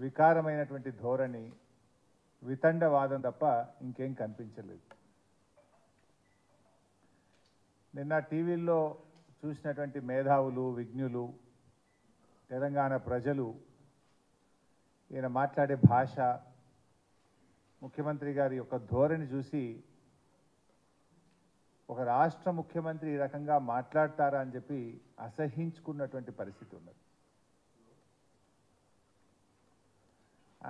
వికారమైనటువంటి ధోరణి, వితండవాదం తప్ప ఇంకేం కనిపించలేదు. నిన్న టీవీల్లో చూసినటువంటి మేధావులు, విజ్ఞులు, తెలంగాణ ప్రజలు ఈయన మాట్లాడే భాష, ముఖ్యమంత్రి గారి యొక్క ధోరణి చూసి ఒక రాష్ట్ర ముఖ్యమంత్రి ఈ రకంగా మాట్లాడతారా అని చెప్పి అసహించుకున్నటువంటి పరిస్థితి ఉన్నది.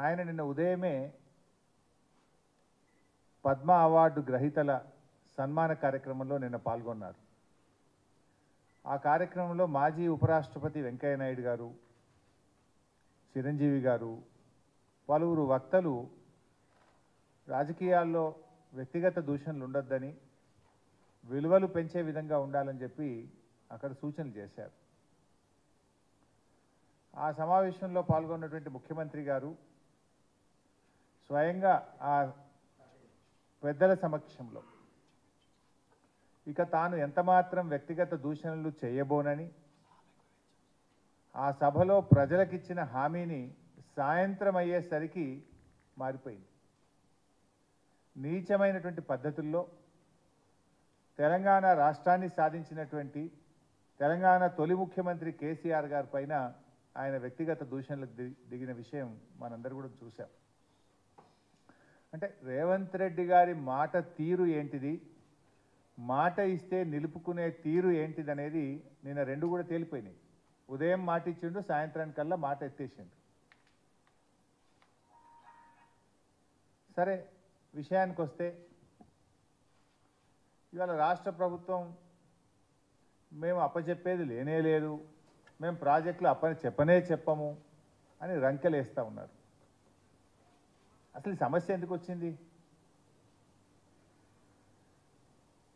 ఆయన నిన్న ఉదయమే పద్మ అవార్డు గ్రహీతల సన్మాన కార్యక్రమంలో నిన్న పాల్గొన్నారు. ఆ కార్యక్రమంలో మాజీ ఉపరాష్ట్రపతి వెంకయ్య నాయుడు గారు, చిరంజీవి గారు, పలువురు వక్తలు రాజకీయాల్లో వ్యక్తిగత దూషణలు ఉండొద్దని, విలువలు పెంచే విధంగా ఉండాలని చెప్పి అక్కడ సూచనలు చేశారు. ఆ సమావేశంలో పాల్గొన్నటువంటి ముఖ్యమంత్రి గారు స్వయంగా ఆ పెద్దల సమక్షంలో ఇక తాను ఎంతమాత్రం వ్యక్తిగత దూషణలు చేయబోనని, ఆ సభలో ప్రజలకిచ్చిన హామీని సాయంత్రం అయ్యేసరికి మారిపోయింది. నీచమైనటువంటి పద్ధతుల్లో తెలంగాణ రాష్ట్రాన్ని సాధించినటువంటి తెలంగాణ తొలి ముఖ్యమంత్రి కేసీఆర్ గారి పైన ఆయన వ్యక్తిగత దూషణలకు దిగిన విషయం మనందరూ కూడా చూసాం. అంటే రేవంత్ రెడ్డి గారి మాట తీరు ఏంటిది, మాట ఇస్తే నిలుపుకునే తీరు ఏంటిది అనేది నిన్న రెండు కూడా తేలిపోయినాయి. ఉదయం మాట ఇచ్చిండు, సాయంత్రానికల్లా మాట ఎత్తేసిండు. సరే, విషయానికి వస్తే ఇవాళ రాష్ట్ర ప్రభుత్వం మేము అప్పచెప్పేది లేనే లేదు, మేము ప్రాజెక్టులు చెప్పనే చెప్పము అని రంకెలేస్తూ ఉన్నారు. అసలు ఈ సమస్య ఎందుకు వచ్చింది?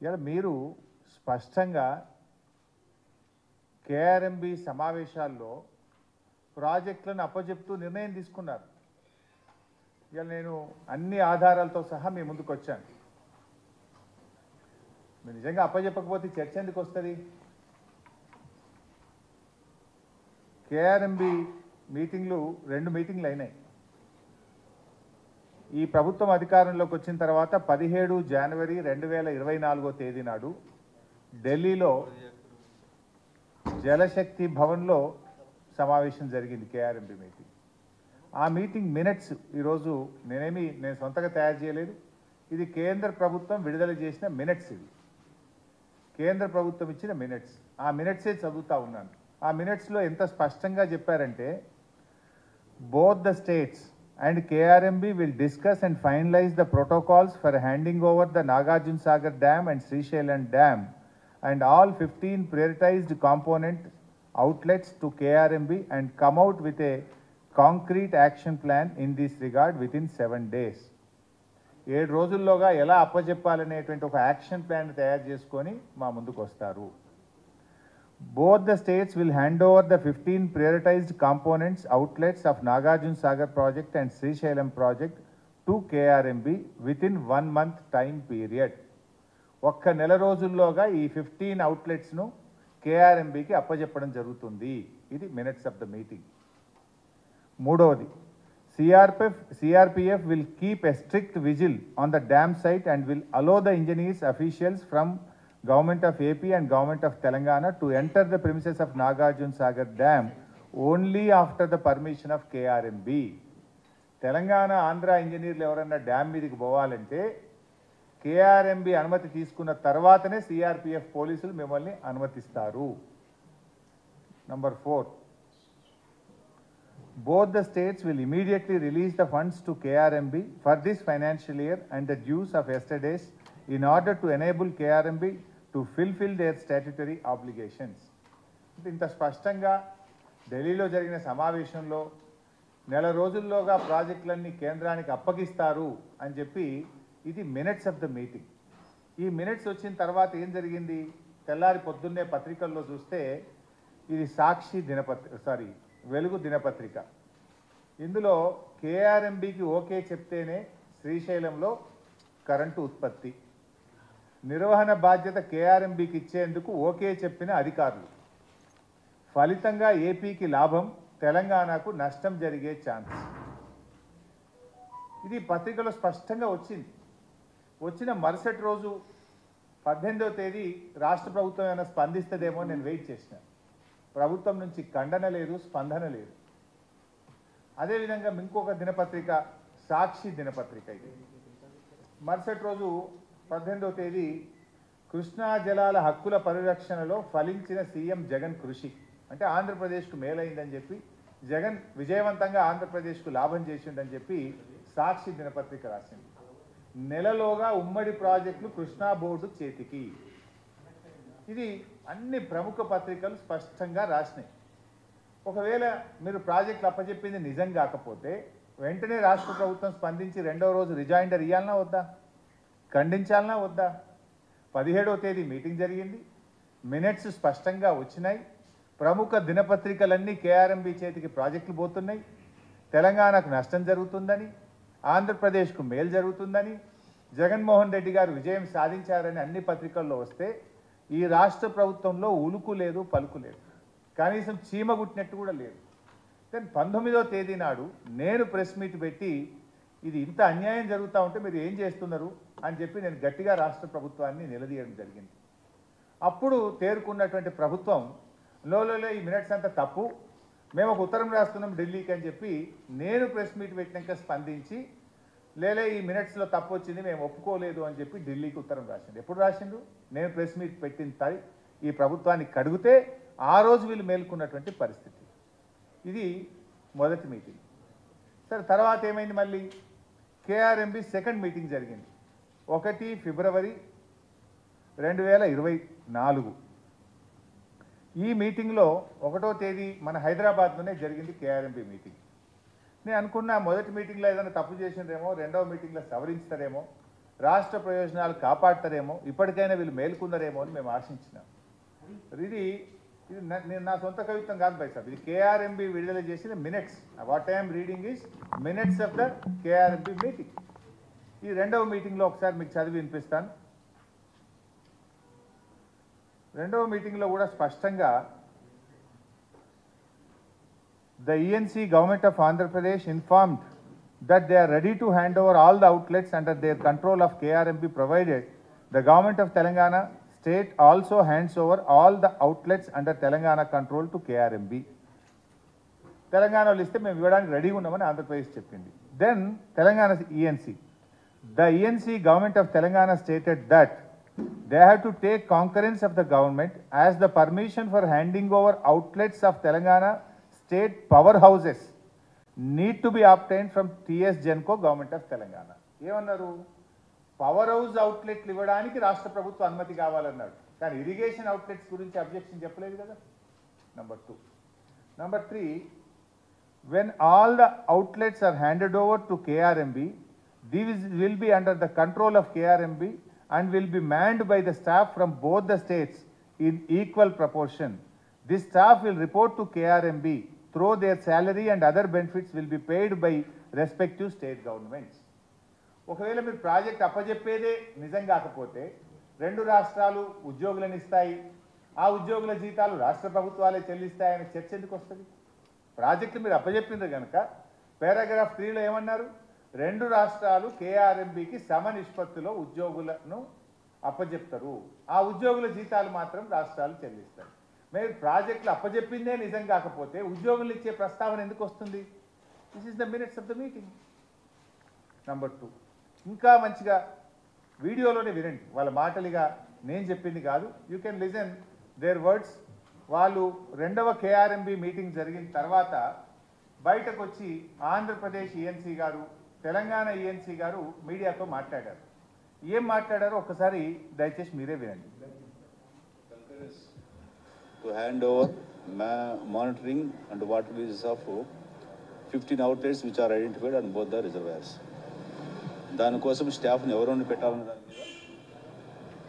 ఇవాళ మీరు స్పష్టంగా కేఆర్ఎంబి సమావేశాల్లో ప్రాజెక్టులను అప్పచెప్తూ నిర్ణయం తీసుకున్నారు. ఇవాళ నేను అన్ని ఆధారాలతో సహా మీ ముందుకు వచ్చాను. మీరు నిజంగా అప్పచెప్పకపోతే చర్చ ఎందుకు వస్తుంది? కేఆర్ఎంబి మీటింగ్లు 2 మీటింగ్లు అయినాయి. ఈ ప్రభుత్వం అధికారంలోకి వచ్చిన తర్వాత 17 జనవరి 2024 తేదీ నాడు ఢిల్లీలో జలశక్తి భవన్లో సమావేశం జరిగింది, కేఆర్ఎంబి మీటింగ్. ఆ మీటింగ్ మినిట్స్ ఈరోజు నేను సొంతగా తయారు చేయలేదు, ఇది కేంద్ర ప్రభుత్వం విడుదల చేసిన మినిట్స్. ఇది కేంద్ర ప్రభుత్వం ఇచ్చిన మినిట్స్. ఆ మినిట్సే చదువుతూ ఉన్నాను. ఆ మినిట్స్లో ఎంత స్పష్టంగా చెప్పారంటే, both the states and KRMB will discuss and finalize the protocols for handing over the Nagarjuna Sagar Dam and Srisailam Dam and all 15 prioritized component outlets to KRMB and come out with a concrete action plan in this regard within 7 days. 7 రోజుల్లోగా ఎలా అప్పచెప్పాలనేటువంటి ఒక action plan తయారు చేసుకొని మా ముందుకు వస్తారు. Both the states will hand over the 15 prioritized components outlets of Nagarjuna Sagar project and Srisailam project to KRMB within 1 month time period. ఒక్క నెల రోజుల్లోగా ఈ 15 అవుట్లెట్స్ను కేఆర్ఎంబికి అప్పచెప్పడం జరుగుతుంది. ఇది మినిట్స్ ఆఫ్ ద మీటింగ్. మూడవది, CRPF will keep a strict vigil on the dam site and will allow the engineers officials from Government of AP and Government of Telangana to enter the premises of Nagarjuna Sagar Dam only after the permission of KRMB. Telangana Andhra ఇంజనీర్లు ఎవరన్నా dam మీదకి పోవాలంటే KRMB అనుమతి తీసుకున్న తర్వాతనే CRPF పోలీసులు మిమ్మల్ని అనుమతిస్తారు. Number 4, both the states will immediately release the funds to KRMB for this financial year and the dues of yesterday's in order to enable KRMB to fulfill their statutory obligations. ఇంత స్పష్టంగా ఢిల్లీలో జరిగిన సమావేశంలో నెల రోజుల్లోగా ప్రాజెక్టులన్నీ కేంద్రానికి అప్పగిస్తారు అని చెప్పి ఇది మినిట్స్ ఆఫ్ ద మీటింగ్. ఈ మినిట్స్ వచ్చిన తర్వాత ఏం జరిగింది? తెల్లారి పొద్దున్నే పత్రికల్లో చూస్తే ఇది వెలుగు దినపత్రిక. ఇందులో కేఆర్ఎంబికి ఓకే చెప్తేనే శ్రీశైలంలో కరెంటు ఉత్పత్తి, నిర్వహణ బాధ్యత కేఆర్ఎంబికి ఇచ్చేందుకు ఓకే చెప్పిన అధికారులు, ఫలితంగా ఏపీకి లాభం, తెలంగాణకు నష్టం జరిగే ఛాన్స్. ఇది పత్రికలో స్పష్టంగా వచ్చింది. వచ్చిన మరుసటి రోజు 18వ తేదీ రాష్ట్ర ప్రభుత్వం ఏమైనా స్పందిస్తుందేమో నేను వెయిట్ చేసిన. ప్రభుత్వం నుంచి ఖండన లేదు, స్పందన లేదు. అదేవిధంగా ఇంకొక దినపత్రిక సాక్షి దినపత్రిక, ఇది మరుసటి రోజు 18వ తేదీ కృష్ణా జలాల హక్కుల పరిరక్షణలో ఫలించిన సీఎం జగన్ కృషి, అంటే ఆంధ్రప్రదేశ్కు మేలైందని చెప్పి, జగన్ విజయవంతంగా ఆంధ్రప్రదేశ్కు లాభం చేసిండని చెప్పి సాక్షి దినపత్రిక రాసింది. నెలలోగా ఉమ్మడి ప్రాజెక్టులు కృష్ణా బోర్డు చేతికి. ఇది అన్ని ప్రముఖ పత్రికలు స్పష్టంగా రాసినాయి. ఒకవేళ మీరు ప్రాజెక్టులు అప్పచెప్పింది నిజం కాకపోతే వెంటనే రాష్ట్ర ప్రభుత్వం స్పందించి 2వ రోజు రిజైండర్ ఇవ్వాలన్నా వద్దా, ఖండించాలన్నా వద్దా? 17వ తేదీ మీటింగ్ జరిగింది, మినిట్స్ స్పష్టంగా వచ్చినాయి. ప్రముఖ దినపత్రికలన్నీ కేఆర్ఎంబీ చేతికి ప్రాజెక్టులు పోతున్నాయి, తెలంగాణకు నష్టం జరుగుతుందని, ఆంధ్రప్రదేశ్కు మేలు జరుగుతుందని, జగన్మోహన్ రెడ్డి గారు విజయం సాధించారని అన్ని పత్రికల్లో వస్తే ఈ రాష్ట్ర ప్రభుత్వంలో ఉలుకు లేదు, పలుకు లేదు, కనీసం చీమ గుట్టినట్టు కూడా లేదు. కానీ 19వ తేదీ నాడు నేను ప్రెస్ మీట్ పెట్టి ఇది ఇంత అన్యాయం జరుగుతూ ఉంటే మీరు ఏం చేస్తున్నారు అని చెప్పి నేను గట్టిగా రాష్ట్ర ప్రభుత్వాన్ని నిలదీయడం జరిగింది. అప్పుడు తేరుకున్నటువంటి ప్రభుత్వం లోలో ఈ మినిట్స్ అంతా తప్పు, మేము ఒక ఉత్తరం రాస్తున్నాం ఢిల్లీకి అని చెప్పి నేను ప్రెస్ మీట్ పెట్టినాక స్పందించి లేలే ఈ మినిట్స్లో తప్పు వచ్చింది మేము ఒప్పుకోలేదు అని చెప్పి ఢిల్లీకి ఉత్తరం రాసిండు. ఎప్పుడు రాసిండు? నేను ప్రెస్ మీట్ పెట్టిన ఈ ప్రభుత్వాన్ని కడిగితే ఆ రోజు వీళ్ళు మేల్కొన్నటువంటి పరిస్థితి. ఇది మొదటి మీటింగ్. సరే, తర్వాత ఏమైంది? మళ్ళీ కేఆర్ఎంబీ సెకండ్ మీటింగ్ జరిగింది 1 ఫిబ్రవరి 2024. ఈ మీటింగ్లో 1వ తేదీ మన హైదరాబాద్లోనే జరిగింది కేఆర్ఎంబీ మీటింగ్. నేను అనుకున్నా మొదటి మీటింగ్లో ఏదైనా తప్పు చేసిండ్రేమో, 2వ మీటింగ్లో సవరించుతారేమో, రాష్ట్ర ప్రయోజనాలు కాపాడతారేమో, ఇప్పటికైనా వీళ్ళు మేల్కొన్నారేమో అని మేము ఆశించినాం. ఇది నేను నా సొంత కవిత్వం కాదు బై సాబ్, ఇది కేఆర్ఎంబీ విడుదల చేసిన minutes. What I'm reading is minutes of the KRMB meeting. ఈ 2వ మీటింగ్లో ఒకసారి మీకు చదివి వినిపిస్తాను. 2వ మీటింగ్లో కూడా స్పష్టంగా the ENC government of Andhra Pradesh informed that they are ready to hand over all the outlets under their control of KRMB provided the government of Telangana state also hands over all the outlets under Telangana control to KRMB. తెలంగాణలో ఇస్తే మేము ఇవ్వడానికి రెడీగా ఉన్నామని ఆంధ్రప్రదేశ్ చెప్పింది. Then Telangana ENC, the ENC government of Telangana stated that they have to take concurrence of the government as the permission for handing over outlets of Telangana state powerhouses need to be obtained from TS Genco government of Telangana. ఏమన్నారు? Power house అవుట్లెట్లు ఇవ్వడానికి రాష్ట్ర ప్రభుత్వ అనుమతి కావాలన్నాడు, కానీ irrigation outlets గురించి objection చెప్పలేదు కదా. Number 2. Number 3, when all the outlets are handed over to KRMB, these will be under the control of KRMB and will be manned by the staff from both the states in equal proportion. This staff will report to KRMB through their salary and other benefits will be paid by respective state governments. ఒకవేళ మీరు project అప్పజెప్పేదే నిజం కాకపోతే 2 రాష్ట్రాలు ఉద్యోగులను ఇస్తాయి, ఆ ఉద్యోగుల జీతాలు రాష్ట్ర ప్రభుత్వాలే చెల్లిస్తాయనే చర్చ ఎందుకు వస్తుంది? ప్రాజెక్టులు మీరు అప్పజెప్పిండ్రు కనుక పారాగ్రాఫ్ 3లో ఏమన్నారు? 2 రాష్ట్రాలు కేఆర్ఎంబీకి సమ నిష్పత్తిలో ఉద్యోగులను అప్పజెప్తారు, ఆ ఉద్యోగుల జీతాలు మాత్రం రాష్ట్రాలు చెల్లిస్తాయి. మీరు ప్రాజెక్టులు అప్పజెప్పిందే నిజం కాకపోతే ఉద్యోగులు ఇచ్చే ప్రస్తావన ఎందుకు వస్తుంది? This is the minutes of the meeting. Number 2, ఇంకా మంచిగా వీడియోలోనే వినండి, వాళ్ళ మాటలుగా నేను చెప్పింది కాదు. You can listen their words. వాళ్ళు 2వ కేఆర్ఎంబీ మీటింగ్ జరిగిన తర్వాత బయటకు వచ్చి ఆంధ్రప్రదేశ్ ఈఎన్సీ గారు, తెలంగాణ ఈఎన్సీ గారు మీడియాతో మాట్లాడారు. ఏం మాట్లాడారో ఒక్కసారి దయచేసి మీరే వినండి. To hand over monitoring and water uses of 15 outlets which are identified on both the reservoirs. దానికోసం స్టాఫ్ని ఎవరైనా పెట్టాలన్న దాని మీద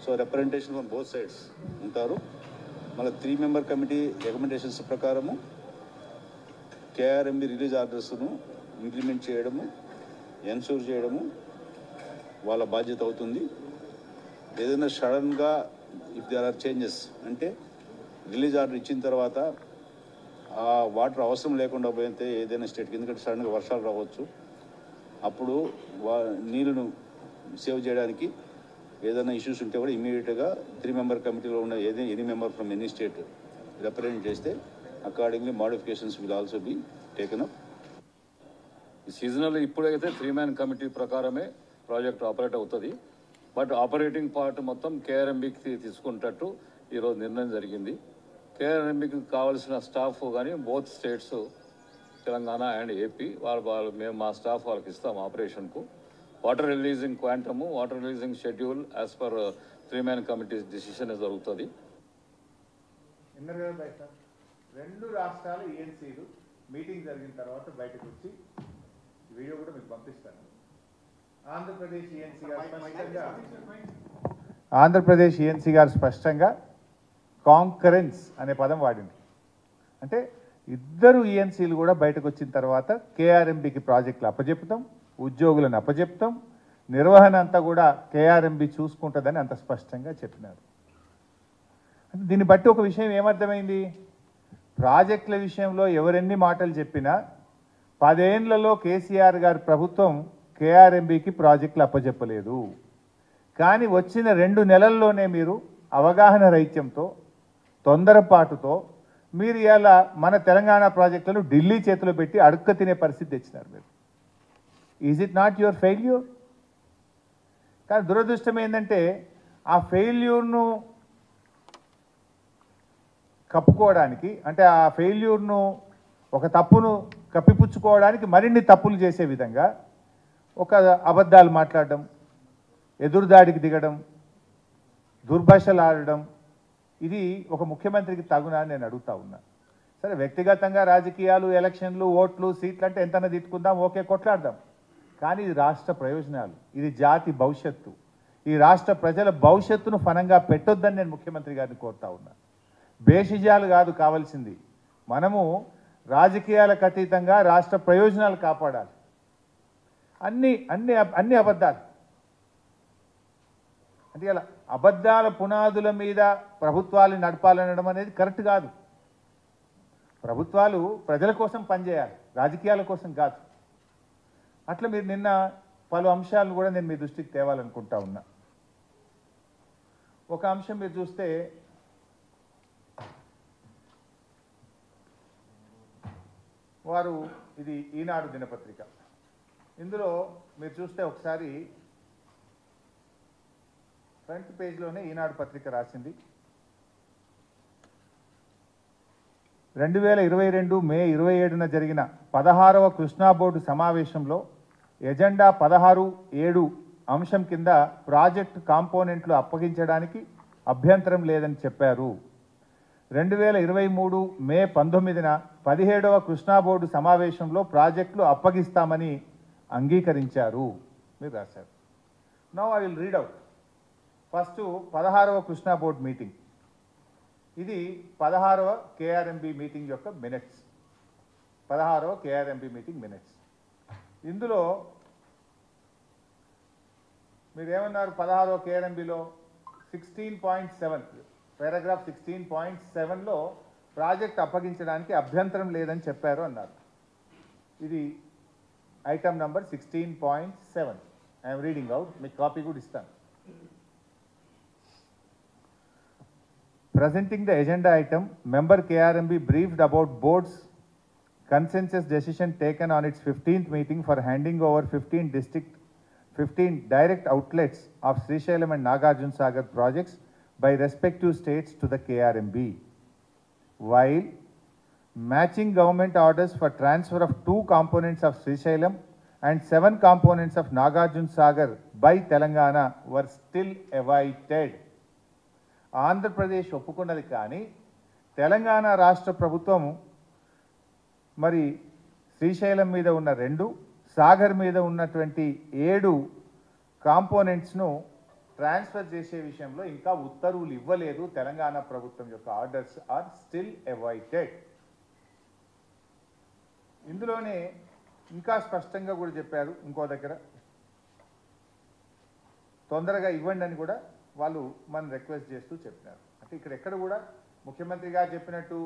so representation from both sides ఉంటారు. మళ్ళీ 3 మెంబర్ కమిటీ రికమెండేషన్స్ ప్రకారము కేఆర్ఎంబీ రిలీజ్ ఆర్డర్స్ను ఇంప్లిమెంట్ చేయడము, ఎన్షూర్ చేయడము వాళ్ళ బాధ్యత అవుతుంది. ఏదైనా సడన్గా ఇఫ్ దేర్ ఆర్ చేంజెస్ అంటే రిలీజ్ ఆర్డర్ ఇచ్చిన తర్వాత ఆ వాటర్ అవసరం లేకుండా పోయితే ఏదైనా స్టేట్కి, ఎందుకంటే సడన్గా వర్షాలు రావచ్చు, అప్పుడు నీళ్ళను సేవ్ చేయడానికి ఏదైనా ఇష్యూస్ ఉంటే కూడా ఇమీడియట్గా 3 మెంబర్ కమిటీలో ఉన్న any member from any state represent చేస్తే accordingly modifications will also be taken up. Seasonal ఇప్పుడైతే 3 మ్యాన్ కమిటీ ప్రకారమే ప్రాజెక్ట్ ఆపరేట్ అవుతుంది. బట్ ఆపరేటింగ్ పార్ట్ మొత్తం కేఆర్ఎంబీకి తీసుకునేటట్టు ఈరోజు నిర్ణయం జరిగింది. కేఆర్ఎంబీకి కావాల్సిన స్టాఫ్ కానీ both states Telangana and AP వాళ్ళు మేము మా స్టాఫ్ వాళ్ళకి ఇస్తాం ఆపరేషన్కు. Water releasing quantum, water releasing schedule as per 3 man committee decision జరుగుతుంది. రెండు రాష్ట్రాల ఈఎన్సీలు మీటింగ్ జరిగిన తర్వాత బయటకు వచ్చి వీడియో కూడా మీకు పంపిస్తాను. ఆంధ్రప్రదేశ్ ఈఎన్సీ గారు స్పష్టంగా కాంకరెన్స్ అనే పదం వాడింది. అంటే ఇద్దరు ఈఎన్సీలు కూడా బయటకు వచ్చిన తర్వాత కేఆర్ఎంబీకి ప్రాజెక్టులు అప్పచెప్తాం, ఉద్యోగులను అప్పచెప్తాం, నిర్వహణ అంతా కూడా కేఆర్ఎంబీ చూసుకుంటుందని అంత స్పష్టంగా చెప్పినారు. దీన్ని బట్టి ఒక విషయం ఏమర్థమైంది, ప్రాజెక్టుల విషయంలో ఎవరెన్ని మాటలు చెప్పినా 10 ఏళ్లలో కేసీఆర్ గారి ప్రభుత్వం కేఆర్ఎంబీకి ప్రాజెక్టులు అప్పచెప్పలేదు. కానీ వచ్చిన 2 నెలల్లోనే మీరు అవగాహన రహిత్యంతో, తొందరపాటుతో మీరు ఇలా మన తెలంగాణ ప్రాజెక్టులను ఢిల్లీ చేతిలో పెట్టి అడుక్క తినే పరిస్థితి తెచ్చినారు మీరు. Is it not your failure? కానీ దురదృష్టం ఏంటంటే ఆ ఫెయిల్యూర్ను కప్పుకోవడానికి, అంటే ఆ ఫెయిల్యూర్ను ఒక తప్పును కప్పిపుచ్చుకోవడానికి మరిన్ని తప్పులు చేసే విధంగా ఒక అబద్ధాలు మాట్లాడడం, ఎదురుదాడికి దిగడం, దుర్భాషలు ఆడడం, ఇది ఒక ముఖ్యమంత్రికి తగునా అని నేను అడుగుతా ఉన్నా. సరే, వ్యక్తిగతంగా రాజకీయాలు, ఎలక్షన్లు, ఓట్లు, సీట్లు అంటే ఎంతైనా తిట్టుకుందాం, ఓకే, కొట్లాడదాం. కానీ ఇది రాష్ట్ర ప్రయోజనాలు, ఇది జాతి భవిష్యత్తు, ఈ రాష్ట్ర ప్రజల భవిష్యత్తును ఫనంగా పెట్టొద్దని నేను ముఖ్యమంత్రి గారిని కోరుతా ఉన్నా. బేషిజాలు కాదు కావాల్సింది, మనము రాజకీయాలకు అతీతంగా రాష్ట్ర ప్రయోజనాలు కాపాడాలి. అన్ని అబద్ధాలు. అంటే ఇలా అబద్ధాల పునాదుల మీద ప్రభుత్వాలు నడపాలనడం అనేది కరెక్ట్ కాదు. ప్రభుత్వాలు ప్రజల కోసం పనిచేయాలి, రాజకీయాల కోసం కాదు. అట్లా మీరు నిన్న పలు అంశాలను కూడా నేను మీ దృష్టికి తేవాలనుకుంటా ఉన్నా. ఒక అంశం మీరు చూస్తే, వారు ఇది ఈనాడు దినపత్రిక, ఇందులో మీరు చూస్తే ఒకసారి ఫ్రంట్ పేజ్లోనే ఈనాడు పత్రిక రాసింది, 2022 మే 27న జరిగిన 16వ కృష్ణా బోర్డు సమావేశంలో ఎజెండా 16.7 అంశం కింద ప్రాజెక్టు కాంపోనెంట్లు అప్పగించడానికి అభ్యంతరం లేదని చెప్పారు. 2023 మే 19న 17వ కృష్ణా బోర్డు సమావేశంలో ప్రాజెక్టులు అప్పగిస్తామని అంగీకరించారు మీరు రాశారు. Now I will read out. First 16వ కృష్ణా బోర్డు మీటింగ్, ఇది 16వ కేఆర్ఎంబీ మీటింగ్ యొక్క మినిట్స్. 16వ కేఆర్ఎంబీ మీటింగ్ మినిట్స్. ఇందులో మీరు ఏమన్నారు, 16వ కేఆర్ఎంబీలో 16.7 పారాగ్రాఫ్ 16.7లో ప్రాజెక్ట్ అప్పగించడానికి అభ్యంతరం లేదని చెప్పారు అన్నారు. ఇది item number 16.7. I'm reading out, మీకు కాపీ కూడా ఇస్తాను. Presenting the agenda item, member KRMB briefed about board's consensus decision taken on its 15th meeting for handing over 15 direct outlets of Srisailam and Nagarjuna Sagar projects by respective states to the KRMB, while matching government orders for transfer of 2 components of Srisailam and 7 components of Nagarjuna Sagar by Telangana were still awaited. Andhra Pradesh ఒప్పుకున్నది, కానీ తెలంగాణ రాష్ట్ర ప్రభుత్వం మరి శ్రీశైలం మీద ఉన్న 2, సాగర్ మీద ఉన్నటువంటి 7 కాంపోనెంట్స్ను transfer చేసే విషయంలో ఇంకా ఉత్తర్వులు ఇవ్వలేదు. తెలంగాణ ప్రభుత్వం యొక్క ఆర్డర్స్ ఆర్ స్టిల్ అవైటెడ్. ఇందులోనే ఇంకా స్పష్టంగా కూడా చెప్పారు, ఇంకో దగ్గర తొందరగా ఇవ్వండి అని కూడా వాళ్ళు మనం రిక్వెస్ట్ చేస్తూ చెప్పినారు. అంటే ఇక్కడ ఎక్కడ కూడా ముఖ్యమంత్రి గారు చెప్పినట్టు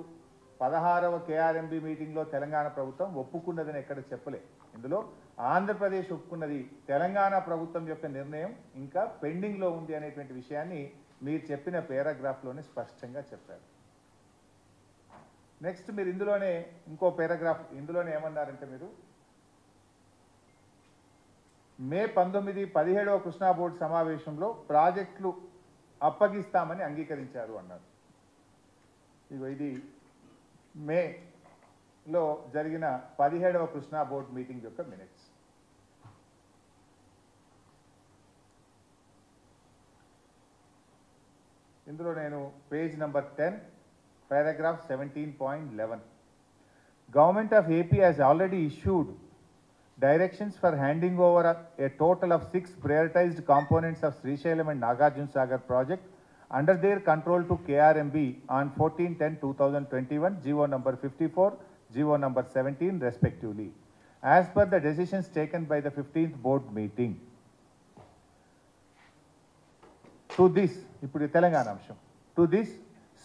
16వ కేఆర్ఎంబి మీటింగ్లో తెలంగాణ ప్రభుత్వం ఒప్పుకున్నదని ఎక్కడ చెప్పలే. ఇందులో ఆంధ్రప్రదేశ్ ఒప్పుకున్నది, తెలంగాణ ప్రభుత్వం యొక్క నిర్ణయం ఇంకా పెండింగ్లో ఉంది అనేటువంటి విషయాన్ని మీరు చెప్పిన పారాగ్రాఫ్లోనే స్పష్టంగా చెప్పారు. నెక్స్ట్ మీరు ఇందులోనే ఇంకో పారాగ్రాఫ్ ఇందులోనే ఏమన్నారంటే, మీరు మే 19, 17వ కృష్ణా బోర్డు సమావేశంలో ప్రాజెక్టులు అప్పగిస్తామని అంగీకరించారు అన్నారు. ఇది మేలో జరిగిన 17వ కృష్ణా బోర్డు మీటింగ్ యొక్క మినిట్స్. ఇందులో నేను page number 10 paragraph 17.11 government of AP has already issued directions for handing over a total of 6 prioritized components of Srisailam and Nagarjuna Sagar project under their control to KRMB on 14/10/2021, GO number 54, GO number 17 respectively, as per the decisions taken by the 15th board meeting. To this, ఇప్పుడు తెలంగాణ అంశం. To this,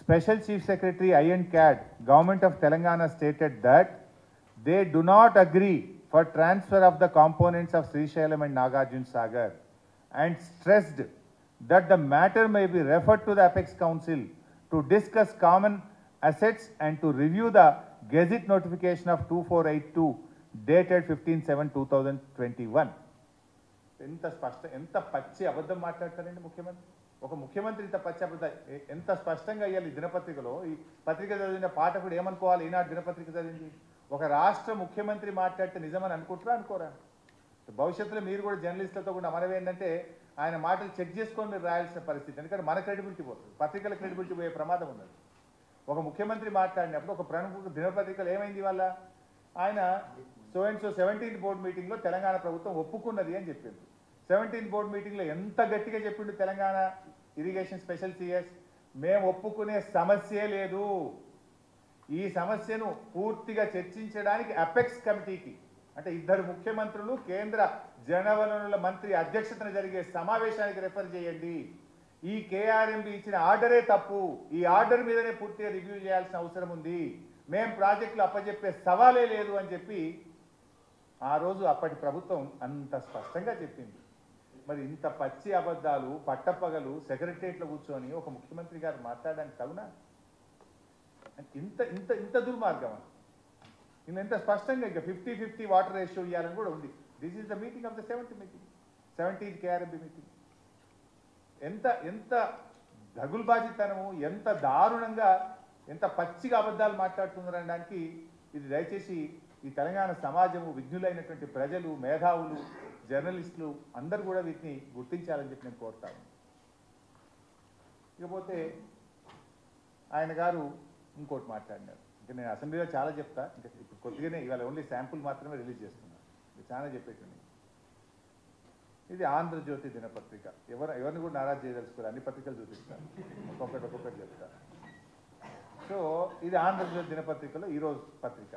Special Chief Secretary I&CAD, Government of Telangana stated that they do not agree for transfer of the components of Srisailam and Nagarjuna Sagar and stressed that the matter may be referred to the Apex Council to discuss common assets and to review the Gazette notification of 2482 dated 15/7/2021. ఎంత పచ్చి అబద్ధం మాట్లాడతారండి ముఖ్యమంత్రి. ఒక ముఖ్యమంత్రి ఇంత పచ్చి అబద్ధం ఎంత స్పష్టంగా ఇవ్వాలి. దినపత్రికలో ఈ పత్రిక చదివిన పాఠకుడు ఏమనుకోవాలి? ఈనాడు దినపత్రిక చదివింది ఒక రాష్ట్ర ముఖ్యమంత్రి మాట్లాడితే నిజమని అనుకుంటారా అనుకోరా? భవిష్యత్తులో మీరు కూడా జర్నలిస్టులతో కూడా మనవి ఏంటంటే ఆయన మాటలు చెక్ చేసుకొని మీరు రాయాల్సిన పరిస్థితి. ఎందుకంటే మన క్రెడిబిలిటీ పోతుంది, పత్రికల క్రెడిబిలిటీ పోయే ప్రమాదం ఉన్నది. ఒక ముఖ్యమంత్రి మాట్లాడినప్పుడు ఒక ప్రముఖ దినపత్రికలు ఏమైంది వాళ్ళ ఆయన సో 17th బోర్డు మీటింగ్లో తెలంగాణ ప్రభుత్వం ఒప్పుకున్నది అని చెప్పింది. 17th బోర్డు మీటింగ్లో ఎంత గట్టిగా చెప్పిండు తెలంగాణ ఇరిగేషన్ స్పెషల్ సిఎస్, మేము ఒప్పుకునే సమస్యే లేదు, ఈ సమస్యను పూర్తిగా చర్చించడానికి అపెక్స్ కమిటీకి అంటే 2 ముఖ్యమంత్రులు కేంద్ర జలవనరుల మంత్రి అధ్యక్షతన జరిగే సమావేశానికి రెఫర్ చేయండి. ఈ కేఆర్ఎంబి ఇచ్చిన ఆర్డరే తప్పు, ఈ ఆర్డర్ మీదనే పూర్తిగా రివ్యూ చేయాల్సిన అవసరం ఉంది, మేం ప్రాజెక్టులు అప్పచెప్పే సవాలే లేదు అని చెప్పి ఆ రోజు అప్పటి ప్రభుత్వం అంత స్పష్టంగా చెప్పింది. మరి ఇంత పచ్చి అబద్ధాలు పట్టపగలు సెక్రటరియట్లో కూర్చొని ఒక ముఖ్యమంత్రి గారు మాట్లాడడానికి తగునా? ఇంత ఇంత ఇంత దుర్మార్గం. ఇది ఎంత స్పష్టంగా ఇక 50-50 వాటర్ రేషియో ఇవ్వాలని కూడా ఉంది. This is the meeting of the 17th KRMB meeting. ఎంత ఎంత దగులుబాజితనము, ఎంత దారుణంగా, ఎంత పచ్చిగా అబద్ధాలు మాట్లాడుతున్నారనడానికి ఇది దయచేసి ఈ తెలంగాణ సమాజము, విజ్ఞులైనటువంటి ప్రజలు, మేధావులు, జర్నలిస్టులు అందరూ కూడా వీటిని గుర్తించాలని చెప్పి నేను కోరుతాను. ఇకపోతే ఆయన గారు ఇంకోటి మాట్లాడినారు. ఇంకా నేను అసెంబ్లీలో చాలా చెప్తా, ఇంకా ఇప్పుడు కొద్దిగానే ఇవాళ ఓన్లీ శాంపుల్ మాత్రమే రిలీజ్ చేస్తున్నాను. ఇది చాలా చెప్పేటండి. ఇది ఆంధ్రజ్యోతి దినపత్రిక. ఎవరిని కూడా నారాజు చేయదలుచుకోరు, అన్ని పత్రికలు చూపిస్తాను, ఒక్కొక్కటి చెప్తాను. సో ఇది ఆంధ్రజ్యోతి దినపత్రికలో ఈరోజు పత్రిక.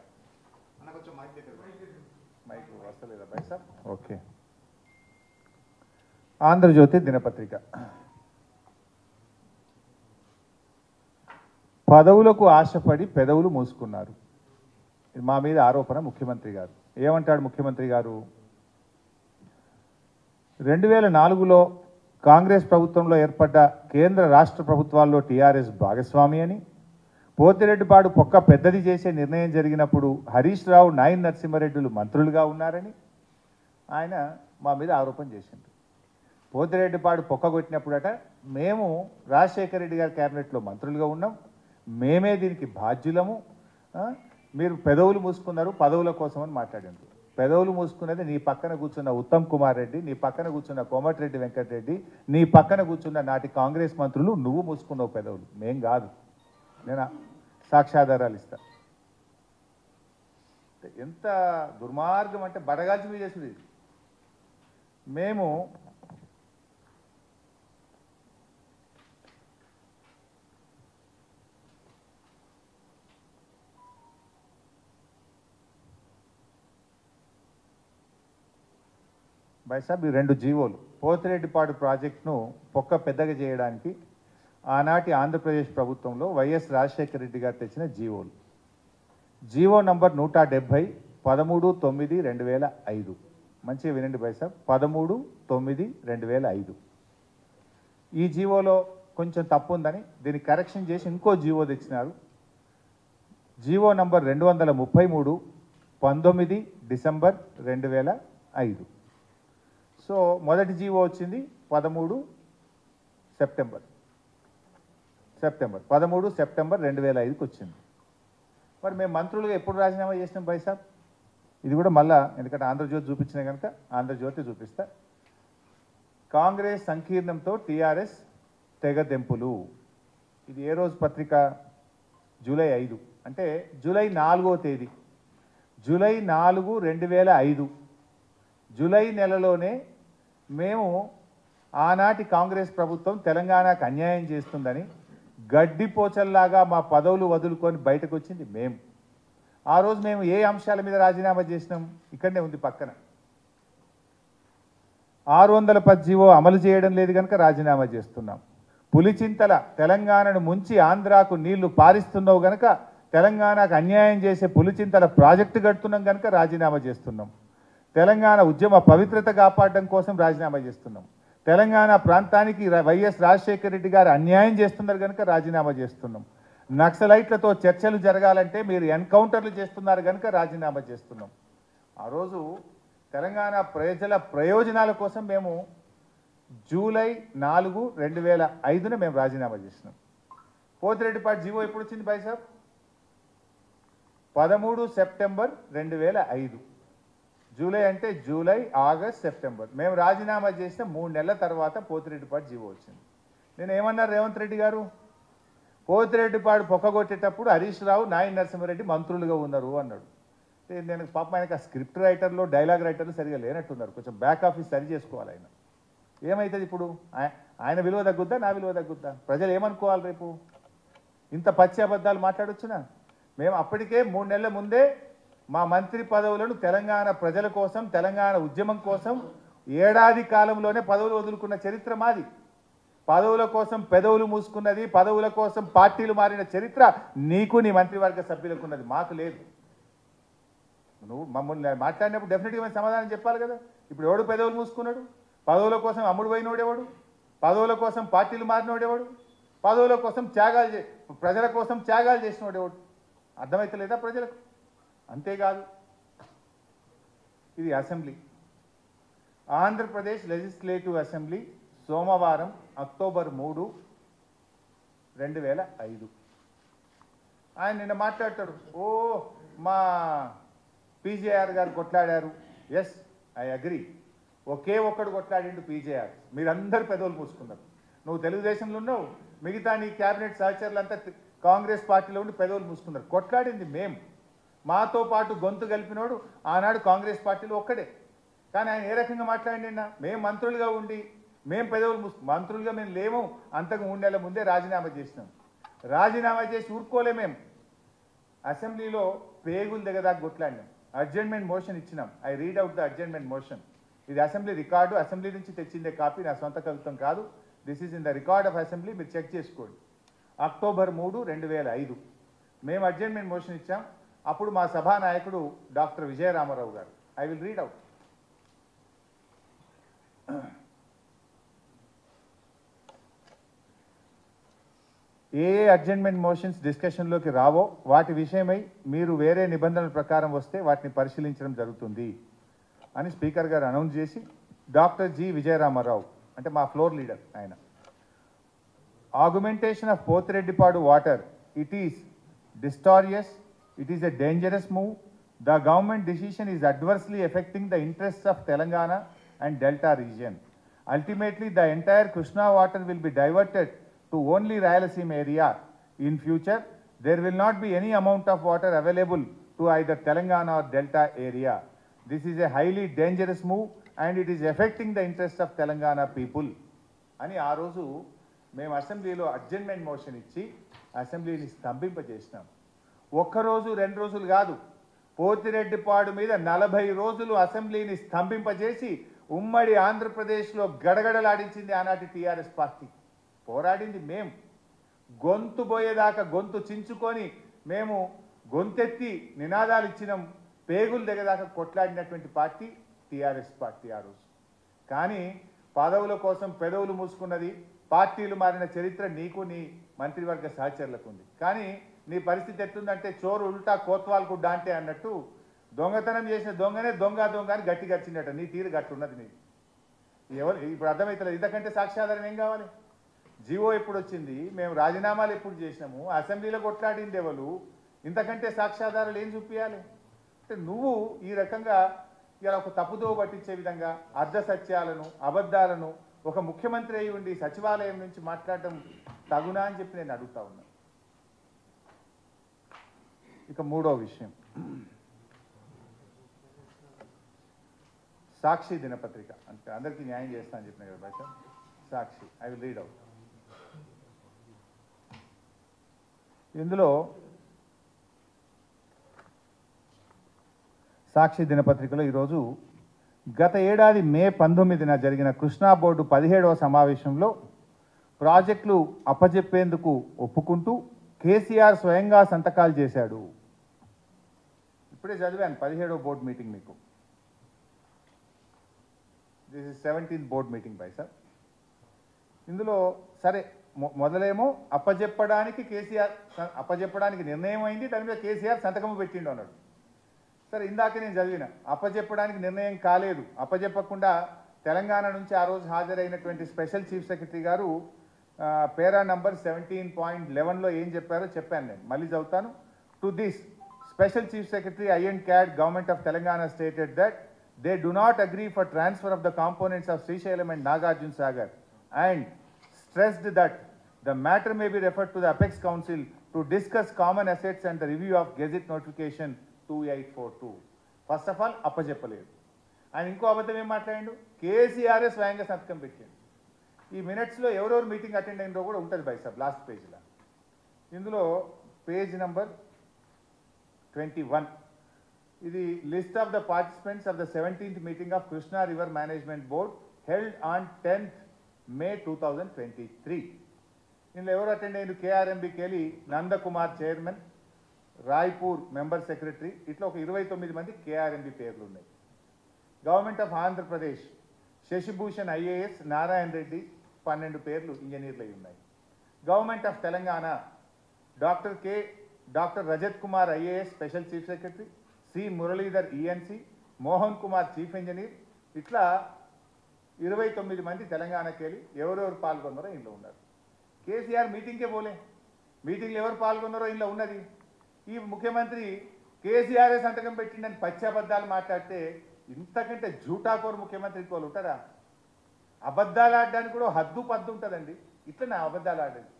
మైక్ వస్తలేదా బై సార్? ఓకే. ఆంధ్రజ్యోతి దినపత్రిక. పదవులకు ఆశపడి పెదవులు మూసుకున్నారు. ఇది మా మీద ఆరోపణ. ముఖ్యమంత్రి గారు ఏమంటాడు? ముఖ్యమంత్రి గారు 2004లో కాంగ్రెస్ ప్రభుత్వంలో ఏర్పడ్డ కేంద్ర రాష్ట్ర ప్రభుత్వాల్లో టీఆర్ఎస్ భాగస్వామి అని, పోతిరెడ్డిపాడు పొక్క పెద్దది చేసే నిర్ణయం జరిగినప్పుడు హరీష్ రావు, నాయన్ నరసింహారెడ్డిలు మంత్రులుగా ఉన్నారని ఆయన మా మీద ఆరోపణ చేసిండు. పోతిరెడ్డిపాడు పొక్క కొట్టినప్పుడట మేము రాజశేఖర రెడ్డి గారి క్యాబినెట్లో మంత్రులుగా ఉన్నాం, మేమే దీనికి బాధ్యులము, మీరు పెదవులు మూసుకున్నారు పదవుల కోసం అని మాట్లాడిండ్రు. పెదవులు మూసుకున్నది నీ పక్కన కూర్చున్న ఉత్తమ్ కుమార్ రెడ్డి, నీ పక్కన కూర్చున్న కోమటిరెడ్డి వెంకటరెడ్డి, నీ పక్కన కూర్చున్న నాటి కాంగ్రెస్ మంత్రులు. నువ్వు మూసుకున్నావు పెదవులు, మేం కాదు. నేను సాక్ష్యాధారాలు ఇస్తా. ఎంత దుర్మార్గం అంటే బడగాల్చి మీద చేసింది. మేము బైసాబ్ ఈ 2 జీవోలు పోతిరెడ్డిపాడు ప్రాజెక్టును పొక్క పెద్దగా చేయడానికి ఆనాటి ఆంధ్రప్రదేశ్ ప్రభుత్వంలో వైఎస్ రాజశేఖర రెడ్డి గారు తెచ్చిన జీవోలు. GO number 170 13/9/2005. మంచిగా వినండి భాయ్ సాబ్, 13/9/2005. ఈ జీవోలో కొంచెం తప్పు ఉందని దీన్ని కరెక్షన్ చేసి ఇంకో జీవో తెచ్చినారు. GO number 233 19 December 2005. సో మొదటి జీవో వచ్చింది 13 సెప్టెంబర్ 2005కి వచ్చింది. మరి మేము మంత్రులుగా ఎప్పుడు రాజీనామా చేసినాం భాయ్ సాబ్? ఇది కూడా మళ్ళా, ఎందుకంటే ఆంధ్రజ్యోతి చూపించిన కనుక ఆంధ్రజ్యోతి చూపిస్తా. కాంగ్రెస్ సంకీర్ణంతో టీఆర్ఎస్ తెగదెంపులు. ఇది ఏ రోజు పత్రిక? జూలై 5, అంటే జూలై 4వ తేదీ, జూలై 4, 2005. జూలై నెలలోనే మేము ఆనాటి కాంగ్రెస్ ప్రభుత్వం తెలంగాణకు అన్యాయం చేస్తుందని గడ్డిపోచల్లాగా మా పదవులు వదులుకొని బయటకు వచ్చింది మేము. ఆ రోజు మేము ఏ అంశాల మీద రాజీనామా చేసినాం? ఇక్కడనే ఉంది పక్కన. 610 జీవో అమలు చేయడం లేదు కనుక రాజీనామా చేస్తున్నాం. పులిచింతల తెలంగాణను ముంచి ఆంధ్రాకు నీళ్లు పారిస్తున్నావు కనుక తెలంగాణకు అన్యాయం చేసే పులిచింతల ప్రాజెక్టు కడుతున్నాం కనుక రాజీనామా చేస్తున్నాం. తెలంగాణ ఉద్యమ పవిత్రత కాపాడడం కోసం రాజీనామా చేస్తున్నాం. తెలంగాణ ప్రాంతానికి వైఎస్ రాజశేఖర రెడ్డి గారు అన్యాయం చేస్తున్నారు కనుక రాజీనామా చేస్తున్నాం. నక్సలైట్లతో చర్చలు జరగాలంటే మీరు ఎన్కౌంటర్లు చేస్తున్నారు కనుక రాజీనామా చేస్తున్నాం. ఆ రోజు తెలంగాణ ప్రజల ప్రయోజనాల కోసం మేము జూలై 4, 2005 మేము రాజీనామా చేసినాం. పోతిరెడ్డిపాటి జీవో ఎప్పుడు వచ్చింది భాయ్ సాబ్? 13 సెప్టెంబర్ 2005. జూలై అంటే జూలై, ఆగస్ట్, సెప్టెంబర్. మేము రాజీనామా చేసిన 3 నెలల తర్వాత పోతిరెడ్డిపాటి జీవో వచ్చింది. నేను ఏమన్నారు రేవంత్ రెడ్డి గారు? పోతిరెడ్డిపాడు పొక్కగొట్టేటప్పుడు హరీష్ రావు, నాయన నరసింహారెడ్డి మంత్రులుగా ఉన్నారు అన్నాడు. నేను పాపం ఆయనకు ఆ స్క్రిప్ట్ రైటర్లు, డైలాగ్ రైటర్లు సరిగా లేనట్టున్నారు. కొంచెం బ్యాక్ ఆఫీస్ సరి చేసుకోవాలి ఆయన. ఏమవుతుంది ఇప్పుడు? ఆయన విలువ తగ్గుద్దా, నా విలువ తగ్గుద్దా? ప్రజలు ఏమనుకోవాలి రేపు? ఇంత పచ్చి అబద్ధాలు మాట్లాడొచ్చునా? మేము అప్పటికే 3 నెలల ముందే మా మంత్రి పదవులను తెలంగాణ ప్రజల కోసం, తెలంగాణ ఉద్యమం కోసం ఏడాది కాలంలోనే పదవులు వదులుకున్న చరిత్ర మాది. పదవుల కోసం పెదవులు మూసుకున్నది, పదవుల కోసం పార్టీలు మారిన చరిత్ర నీకు, నీ మంత్రివర్గ సభ్యులకు ఉన్నది, మాకు లేదు. నువ్వు మమ్మల్ని మాట్లాడినప్పుడు డెఫినెట్గా మేము సమాధానం చెప్పాలి కదా. ఇప్పుడు ఎవడు పెదవులు మూసుకున్నాడు? పదవుల కోసం అమ్ముడు పోయినోడేవాడు? పదవుల కోసం పార్టీలు మారినోడేవాడు? పదవుల కోసం ప్రజల కోసం త్యాగాలు చేసినోడేవాడు? అర్థమవుతలేదా ప్రజలకు? అంతేకాదు, ఇది అసెంబ్లీ, ఆంధ్రప్రదేశ్ లెజిస్లేటివ్ అసెంబ్లీ సోమవారం అక్టోబర్ 3, 2005. ఆయన నిన్న మాట్లాడతాడు, ఓ మా పీజేఆర్ గారు కొట్లాడారు. Yes, I agree. ఒకే ఒక్కడు కొట్లాడిండు పీజేఆర్. మీరందరూ పెదవులు పూసుకున్నారు. నువ్వు తెలుగుదేశంలో ఉన్నావు, మిగతా నీ క్యాబినెట్ సహచరులంతా కాంగ్రెస్ పార్టీలో ఉండి పెదవులు మూసుకున్నారు. కొట్లాడింది మేము. మాతో పాటు గొంతు కలిపినోడు ఆనాడు కాంగ్రెస్ పార్టీలో ఒక్కడే. కానీ ఆయన ఏ రకంగా మాట్లాడినా మేము మంత్రులుగా ఉండి మేము పెదవులు మంత్రులుగా మేము లేము. అంతకు 3 నెలల ముందే రాజీనామా చేసినాం. రాజీనామా చేసి ఊరుకోలే మేము. అసెంబ్లీలో పేగులు దిగదాకా కొట్లాడినాం. అడ్జర్న్మెంట్ మోషన్ ఇచ్చినాం. I read out the adjournment motion. ఇది అసెంబ్లీ రికార్డు, అసెంబ్లీ నుంచి తెచ్చిందే కాపీ, నా సొంత కవిత్వం కాదు. This is in the record of assembly, మీరు చెక్ చేసుకోండి. అక్టోబర్ 3, 2005 మేము అడ్జర్న్మెంట్ మోషన్ ఇచ్చాం. అప్పుడు మా సభానాయకుడు డాక్టర్ విజయరామారావు గారు, ఐ విల్ రీడ్ అవుట్. ఏ అడ్జర్న్మెంట్ మోషన్స్ డిస్కషన్లోకి రావో వాటి విషయమై మీరు వేరే నిబంధనల ప్రకారం వస్తే వాటిని పరిశీలించడం జరుగుతుంది అని స్పీకర్ గారు అనౌన్స్ చేసి, డాక్టర్ జి విజయరామారావు అంటే మా ఫ్లోర్ లీడర్ ఆయన, augmentation of Pothireddypadu water, it is disastrous, it is a dangerous move. The government decision is adversely affecting the interests of Telangana and Delta region. Ultimately, the entire Krishna water will be diverted to only Rayalaseema area. In future, there will not be any amount of water available to either Telangana or Delta area. This is a highly dangerous move and it is affecting the interests of Telangana people. అని ఆ రోజు మేము అసెంబ్లీలో adjournment motion ఇచ్చి అసెంబ్లీని స్తంభింపజేసినాం. ఒక్కరోజు 2 రోజులు కాదు, పోతిరెడ్డిపాడు మీద 40 రోజులు అసెంబ్లీని స్తంభింపజేసి ఉమ్మడి ఆంధ్రప్రదేశ్లో గడగడలాడించింది ఆనాటి టీఆర్ఎస్ పార్టీ. పోరాడింది మేము. గొంతు పోయేదాకా గొంతు చించుకొని మేము గొంతెత్తి నినాదాలు ఇచ్చినాం, పేగులు దిగదాకా కొట్లాడినటువంటి పార్టీ టీఆర్ఎస్ పార్టీ ఆ రోజు. కానీ పదవుల కోసం పెదవులు మూసుకున్నది, పార్టీలు మారిన చరిత్ర నీకు నీ మంత్రివర్గ సహచరులకు ఉంది. కానీ నీ పరిస్థితి ఎట్లుందంటే చోరు ఉల్టా కోత్వాల్కు డాంటే అన్నట్టు దొంగతనం చేసిన దొంగనే దొంగ దొంగ అని గట్టి గచ్చినట్టు నీ తీరు గట్టున్నది నీ. ఎవరు ఇప్పుడు అర్థమవుతలేదు, ఇంతకంటే సాక్ష్యాధారం ఏం కావాలి? జీవో ఎప్పుడు వచ్చింది, మేము రాజీనామాలు ఎప్పుడు చేసినాము, అసెంబ్లీలో కొట్లాడింది ఎవరు, ఇంతకంటే సాక్ష్యాధారాలు ఏం చూపించాలి? అంటే నువ్వు ఈ రకంగా ఇలా ఒక తప్పుదో పట్టించే విధంగా అర్ధ సత్యాలను అబద్ధాలను ఒక ముఖ్యమంత్రి అయి ఉండి సచివాలయం నుంచి మాట్లాడటం తగునా అని చెప్పి నేను అడుగుతా ఉన్నా. ఇక మూడో విషయం, సాక్షి దినపత్రిక. అంటే అందరికీ న్యాయం చేస్తా అని చెప్పిన కదా భాష. సాక్షి, ఐ విల్ రీడ్ అవుట్. ఇందులో సాక్షి దినపత్రికలో ఈరోజు గత ఏడాది మే 19న జరిగిన కృష్ణా బోర్డు 17వ సమావేశంలో ప్రాజెక్టులు అప్పజెప్పేందుకు ఒప్పుకుంటూ కేసీఆర్ స్వయంగా సంతకాలు చేశాడు. ఇప్పుడే చదివాను 17వ బోర్డు మీటింగ్ మీకు. This is 17th board meeting by sir. ఇందులో సరే మొదలేమో అప్పజెప్పడానికి నిర్ణయం అయింది, దాని మీద కేసీఆర్ సంతకం పెట్టిండు అన్నాడు. సరే, ఇందాక నేను చదివిన అప్పజెప్పడానికి నిర్ణయం కాలేదు, అప్పజెప్పకుండా తెలంగాణ నుంచి ఆ రోజు హాజరైనటువంటి స్పెషల్ చీఫ్ సెక్రటరీ గారు పేరా నంబర్ 17.11లో ఏం చెప్పారో చెప్పాను నేను, మళ్ళీ చదువుతాను. To this special chief secretary I N CAD government of Telangana stated that they do not agree for transfer of the components of Srisailam and Nagarjuna Sagar and stressed that the matter may be referred to the Apex Council to discuss common assets and the review of Gazette notification 2842. First of all అప్పచెప్పలేదు. ఆయన ఇంకో అబద్ధం ఏం మాట్లాడిండు, కేసీఆర్ఏ స్వయంగా సంతకం పెట్టిండు. ఈ మినిట్స్లో ఎవరెవరు మీటింగ్ అటెండ్ అయినరో కూడా ఉంటుంది బై సాబ్ లాస్ట్ పేజ్లో. ఇందులో పేజ్ నంబర్ 21, ఇది list of the participants of the 17th meeting of Krishna river management board held on 10th May 2023. ఇందులో ఎవరు అటెండ్ అయ్యారు? కేఆర్ఎంబికి వెళ్ళి Nandakumar chairman, Raipur member secretary, ఇట్లా ఒక 29 మంది కేఆర్ఎంబి పేర్లు ఉన్నాయి. Government of Andhra Pradesh Shashibhushan IAS, Narayana Reddy 12 పేర్లు ఇంజనీర్లు అయి ఉన్నాయి. Government of Telangana doctor Rajat Kumar IAS special chief secretary, C Muralidhar ENC, Mohan Kumar chief engineer, ఇట్లా 29 మంది తెలంగాణకి వెళ్ళి ఎవరెవరు పాల్గొన్నారో ఇంట్లో ఉన్నారు. కేసీఆర్ మీటింగ్కే పోలే, మీటింగ్లో ఎవరు పాల్గొన్నారో ఇంట్లో ఉన్నది. ఈ ముఖ్యమంత్రి కేసీఆర్ఏ సంతకం పెట్టిండని పచ్చబద్దాలు మాట్లాడితే ఇంతకంటే జూటాకోరు ముఖ్యమంత్రి ఇంకోళ్ళు ఉంటారా? అబద్ధాలు ఆడడానికి కూడా హద్దు పద్దు ఉంటుందండి. ఇట్లా నా అబద్ధాలు ఆడండి.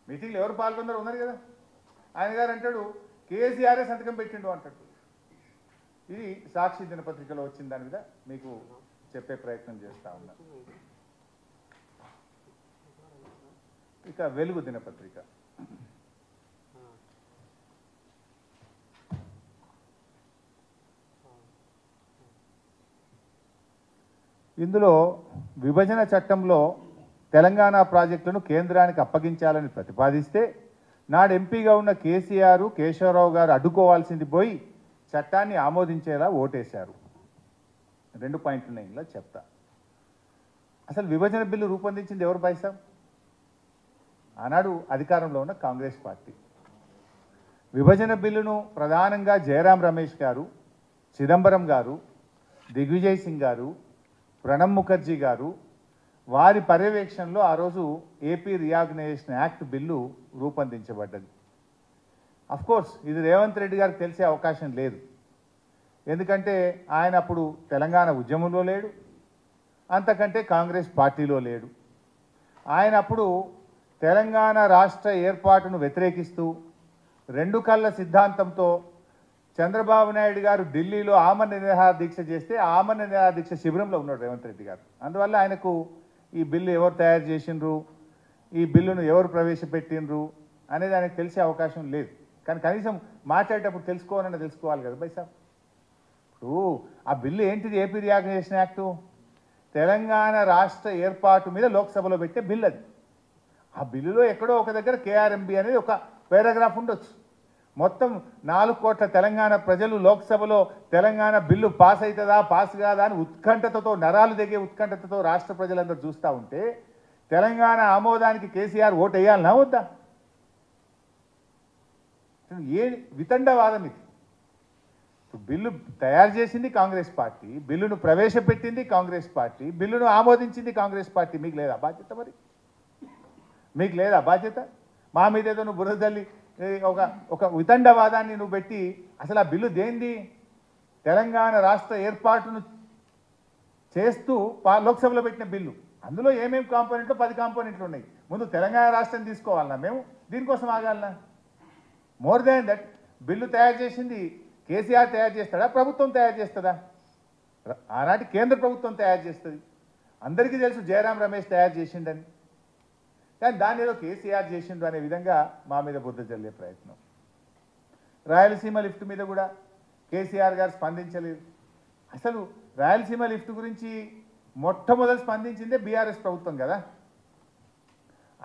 మీటింగ్లో ఎవరు పాల్గొన్నారో ఉన్నారు కదా. ఆయన గారు అంటాడు కేసీఆర్ఏ సంతకం పెట్టిండు అంటాడు. ఇది సాక్షి దినపత్రికలో వచ్చిన దాని మీద మీకు చెప్పే ప్రయత్నం చేస్తా ఉన్నా. ఇక వెలుగు దినపత్రిక. ఇందులో విభజన చట్టంలో తెలంగాణ ప్రాజెక్టులను కేంద్రానికి అప్పగించాలని ప్రతిపాదిస్తే నాడు ఎంపీగా ఉన్న కేసీఆర్, కేశవరావు గారు అడ్డుకోవాల్సింది పోయి చట్టాన్ని ఆమోదించేలా ఓటేశారు. 2 పాయింట్లు ఉన్నాయి ఇలా చెప్తా. అసలు విభజన బిల్లు రూపొందించింది ఎవరు పైసాం? ఆనాడు అధికారంలో ఉన్న కాంగ్రెస్ పార్టీ. విభజన బిల్లును ప్రధానంగా జయరాం రమేష్ గారు, చిదంబరం గారు, దిగ్విజయ్ సింగ్ గారు, ప్రణబ్ ముఖర్జీ గారు వారి పర్యవేక్షణలో ఆ రోజు ఏపీ రీఆర్గనైజేషన్ యాక్ట్ బిల్లు రూపొందించబడ్డది. అఫ్కోర్స్ ఇది రేవంత్ రెడ్డి గారికి తెలిసే అవకాశం లేదు, ఎందుకంటే ఆయన అప్పుడు తెలంగాణ ఉద్యమంలో లేడు, అంతకంటే కాంగ్రెస్ పార్టీలో లేడు. ఆయన అప్పుడు తెలంగాణ రాష్ట్ర ఏర్పాటును వ్యతిరేకిస్తూ 2 కళ్ళ సిద్ధాంతంతో చంద్రబాబు నాయుడు గారు ఢిల్లీలో ఆమరణ నిరాహార దీక్ష చేస్తే ఆమరణ నిరాహార దీక్ష శిబిరంలో ఉన్నాడు రేవంత్ రెడ్డి గారు. అందువల్ల ఆయనకు ఈ బిల్లు ఎవరు తయారు చేసిండ్రు, ఈ బిల్లును ఎవరు ప్రవేశపెట్టిండ్రు అనేది ఆయనకు తెలిసే అవకాశం లేదు. కానీ కనీసం మాట్లాడేటప్పుడు తెలుసుకోవాలి కదా బైసాబ్. ఇప్పుడు ఆ బిల్లు ఏంటిది? ఏపీ రీఆర్గనైజేషన్ యాక్టు, తెలంగాణ రాష్ట్ర ఏర్పాటు మీద లోక్సభలో పెట్టే బిల్లు అది. ఆ బిల్లులో ఎక్కడో ఒక దగ్గర కేఆర్ఎంబి అనేది ఒక పారాగ్రాఫ్ ఉండొచ్చు. మొత్తం 4 కోట్ల తెలంగాణ ప్రజలు లోక్సభలో తెలంగాణ బిల్లు పాస్ అవుతుందా పాస్ కాదా అని ఉత్కంఠతతో నరాలు దిగే ఉత్కంఠతతో రాష్ట్ర ప్రజలందరూ చూస్తూ ఉంటే తెలంగాణ ఆమోదానికి కేసీఆర్ ఓటు వేయాలనా వద్దా? ఏ వితండవాదం ఇది? బిల్లు తయారు చేసింది కాంగ్రెస్ పార్టీ, బిల్లును ప్రవేశపెట్టింది కాంగ్రెస్ పార్టీ, బిల్లును ఆమోదించింది కాంగ్రెస్ పార్టీ. మీకు లేదా బాధ్యత? మరి మీకు లేదా బాధ్యత? మా మీద ఏదో నువ్వు బురద జల్లి ఒక వితండవాదాన్ని నువ్వు పెట్టి అసలు ఆ బిల్లు దేంది? తెలంగాణ రాష్ట్ర ఏర్పాటును చేస్తూ లోక్సభలో పెట్టిన బిల్లు. అందులో ఏమేమి కాంపోనెంట్లు 10 కాంపోనెంట్లు ఉన్నాయి. ముందు తెలంగాణ రాష్ట్రం తీసుకోవాలన్నా మేము? దీనికోసం ఆగాలనా? మోర్ దాన్ దట్, బిల్లు తయారు చేసింది కేసీఆర్ తయారు చేస్తాడా, ప్రభుత్వం తయారు చేస్తుందా? ఆనాటి కేంద్ర ప్రభుత్వం తయారు చేస్తుంది. అందరికీ తెలుసు జయరాం రమేష్ తయారు చేసిండని. కానీ దాన్ని ఏదో కేసీఆర్ చేసిండు అనే విధంగా మా మీద బుద్ధ జల్లే ప్రయత్నం. రాయలసీమ లిఫ్ట్ మీద కూడా కేసీఆర్ గారు స్పందించలేదు. అసలు రాయలసీమ లిఫ్ట్ గురించి మొట్టమొదటి స్పందించిందే బీఆర్ఎస్ ప్రభుత్వం కదా.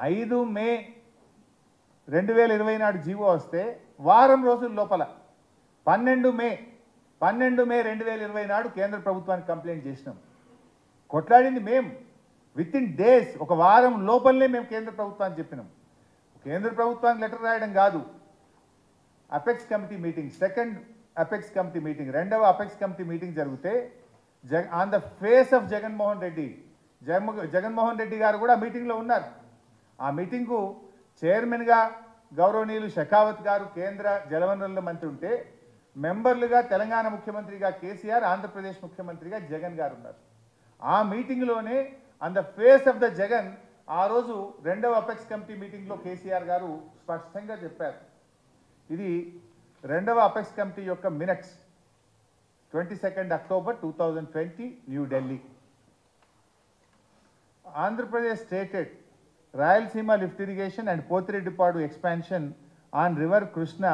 5 మే 2020 నాడు జీవో వస్తే వారం రోజుల లోపల 12 మే 2020 నాడు కేంద్ర ప్రభుత్వానికి కంప్లైంట్ చేసినాం. కొట్లాడింది మేము. విత్ ఇన్ డేస్, ఒక వారం లోపలనే మేము కేంద్ర ప్రభుత్వానికి చెప్పినాం. కేంద్ర ప్రభుత్వానికి లెటర్ రాయడం కాదు, apex committee meeting, second apex committee meeting, రెండవ అపెక్స్ కమిటీ మీటింగ్ జరిగితే on the face of Jaganmohan Reddy గారు కూడా మీటింగ్లో ఉన్నారు. ఆ మీటింగ్కు చైర్మన్గా గౌరవనీయులు షెకావత్ గారు కేంద్ర జలవనరుల మంత్రి ఉంటే, మెంబర్లుగా తెలంగాణ ముఖ్యమంత్రిగా కేసీఆర్, ఆంధ్రప్రదేశ్ ముఖ్యమంత్రిగా జగన్ గారు ఉన్నారు. ఆ మీటింగ్లోనే on the face of the Jagan ఆ రోజు రెండవ అపెక్స్ కమిటీ మీటింగ్లో కేసీఆర్ గారు స్పష్టంగా చెప్పారు. ఇది రెండవ అపెక్స్ కమిటీ యొక్క minutes, 22 October 2020, New Delhi. Andhra Pradesh stated Rayalaseema lift irrigation and Pothiredippadu expansion on river Krishna,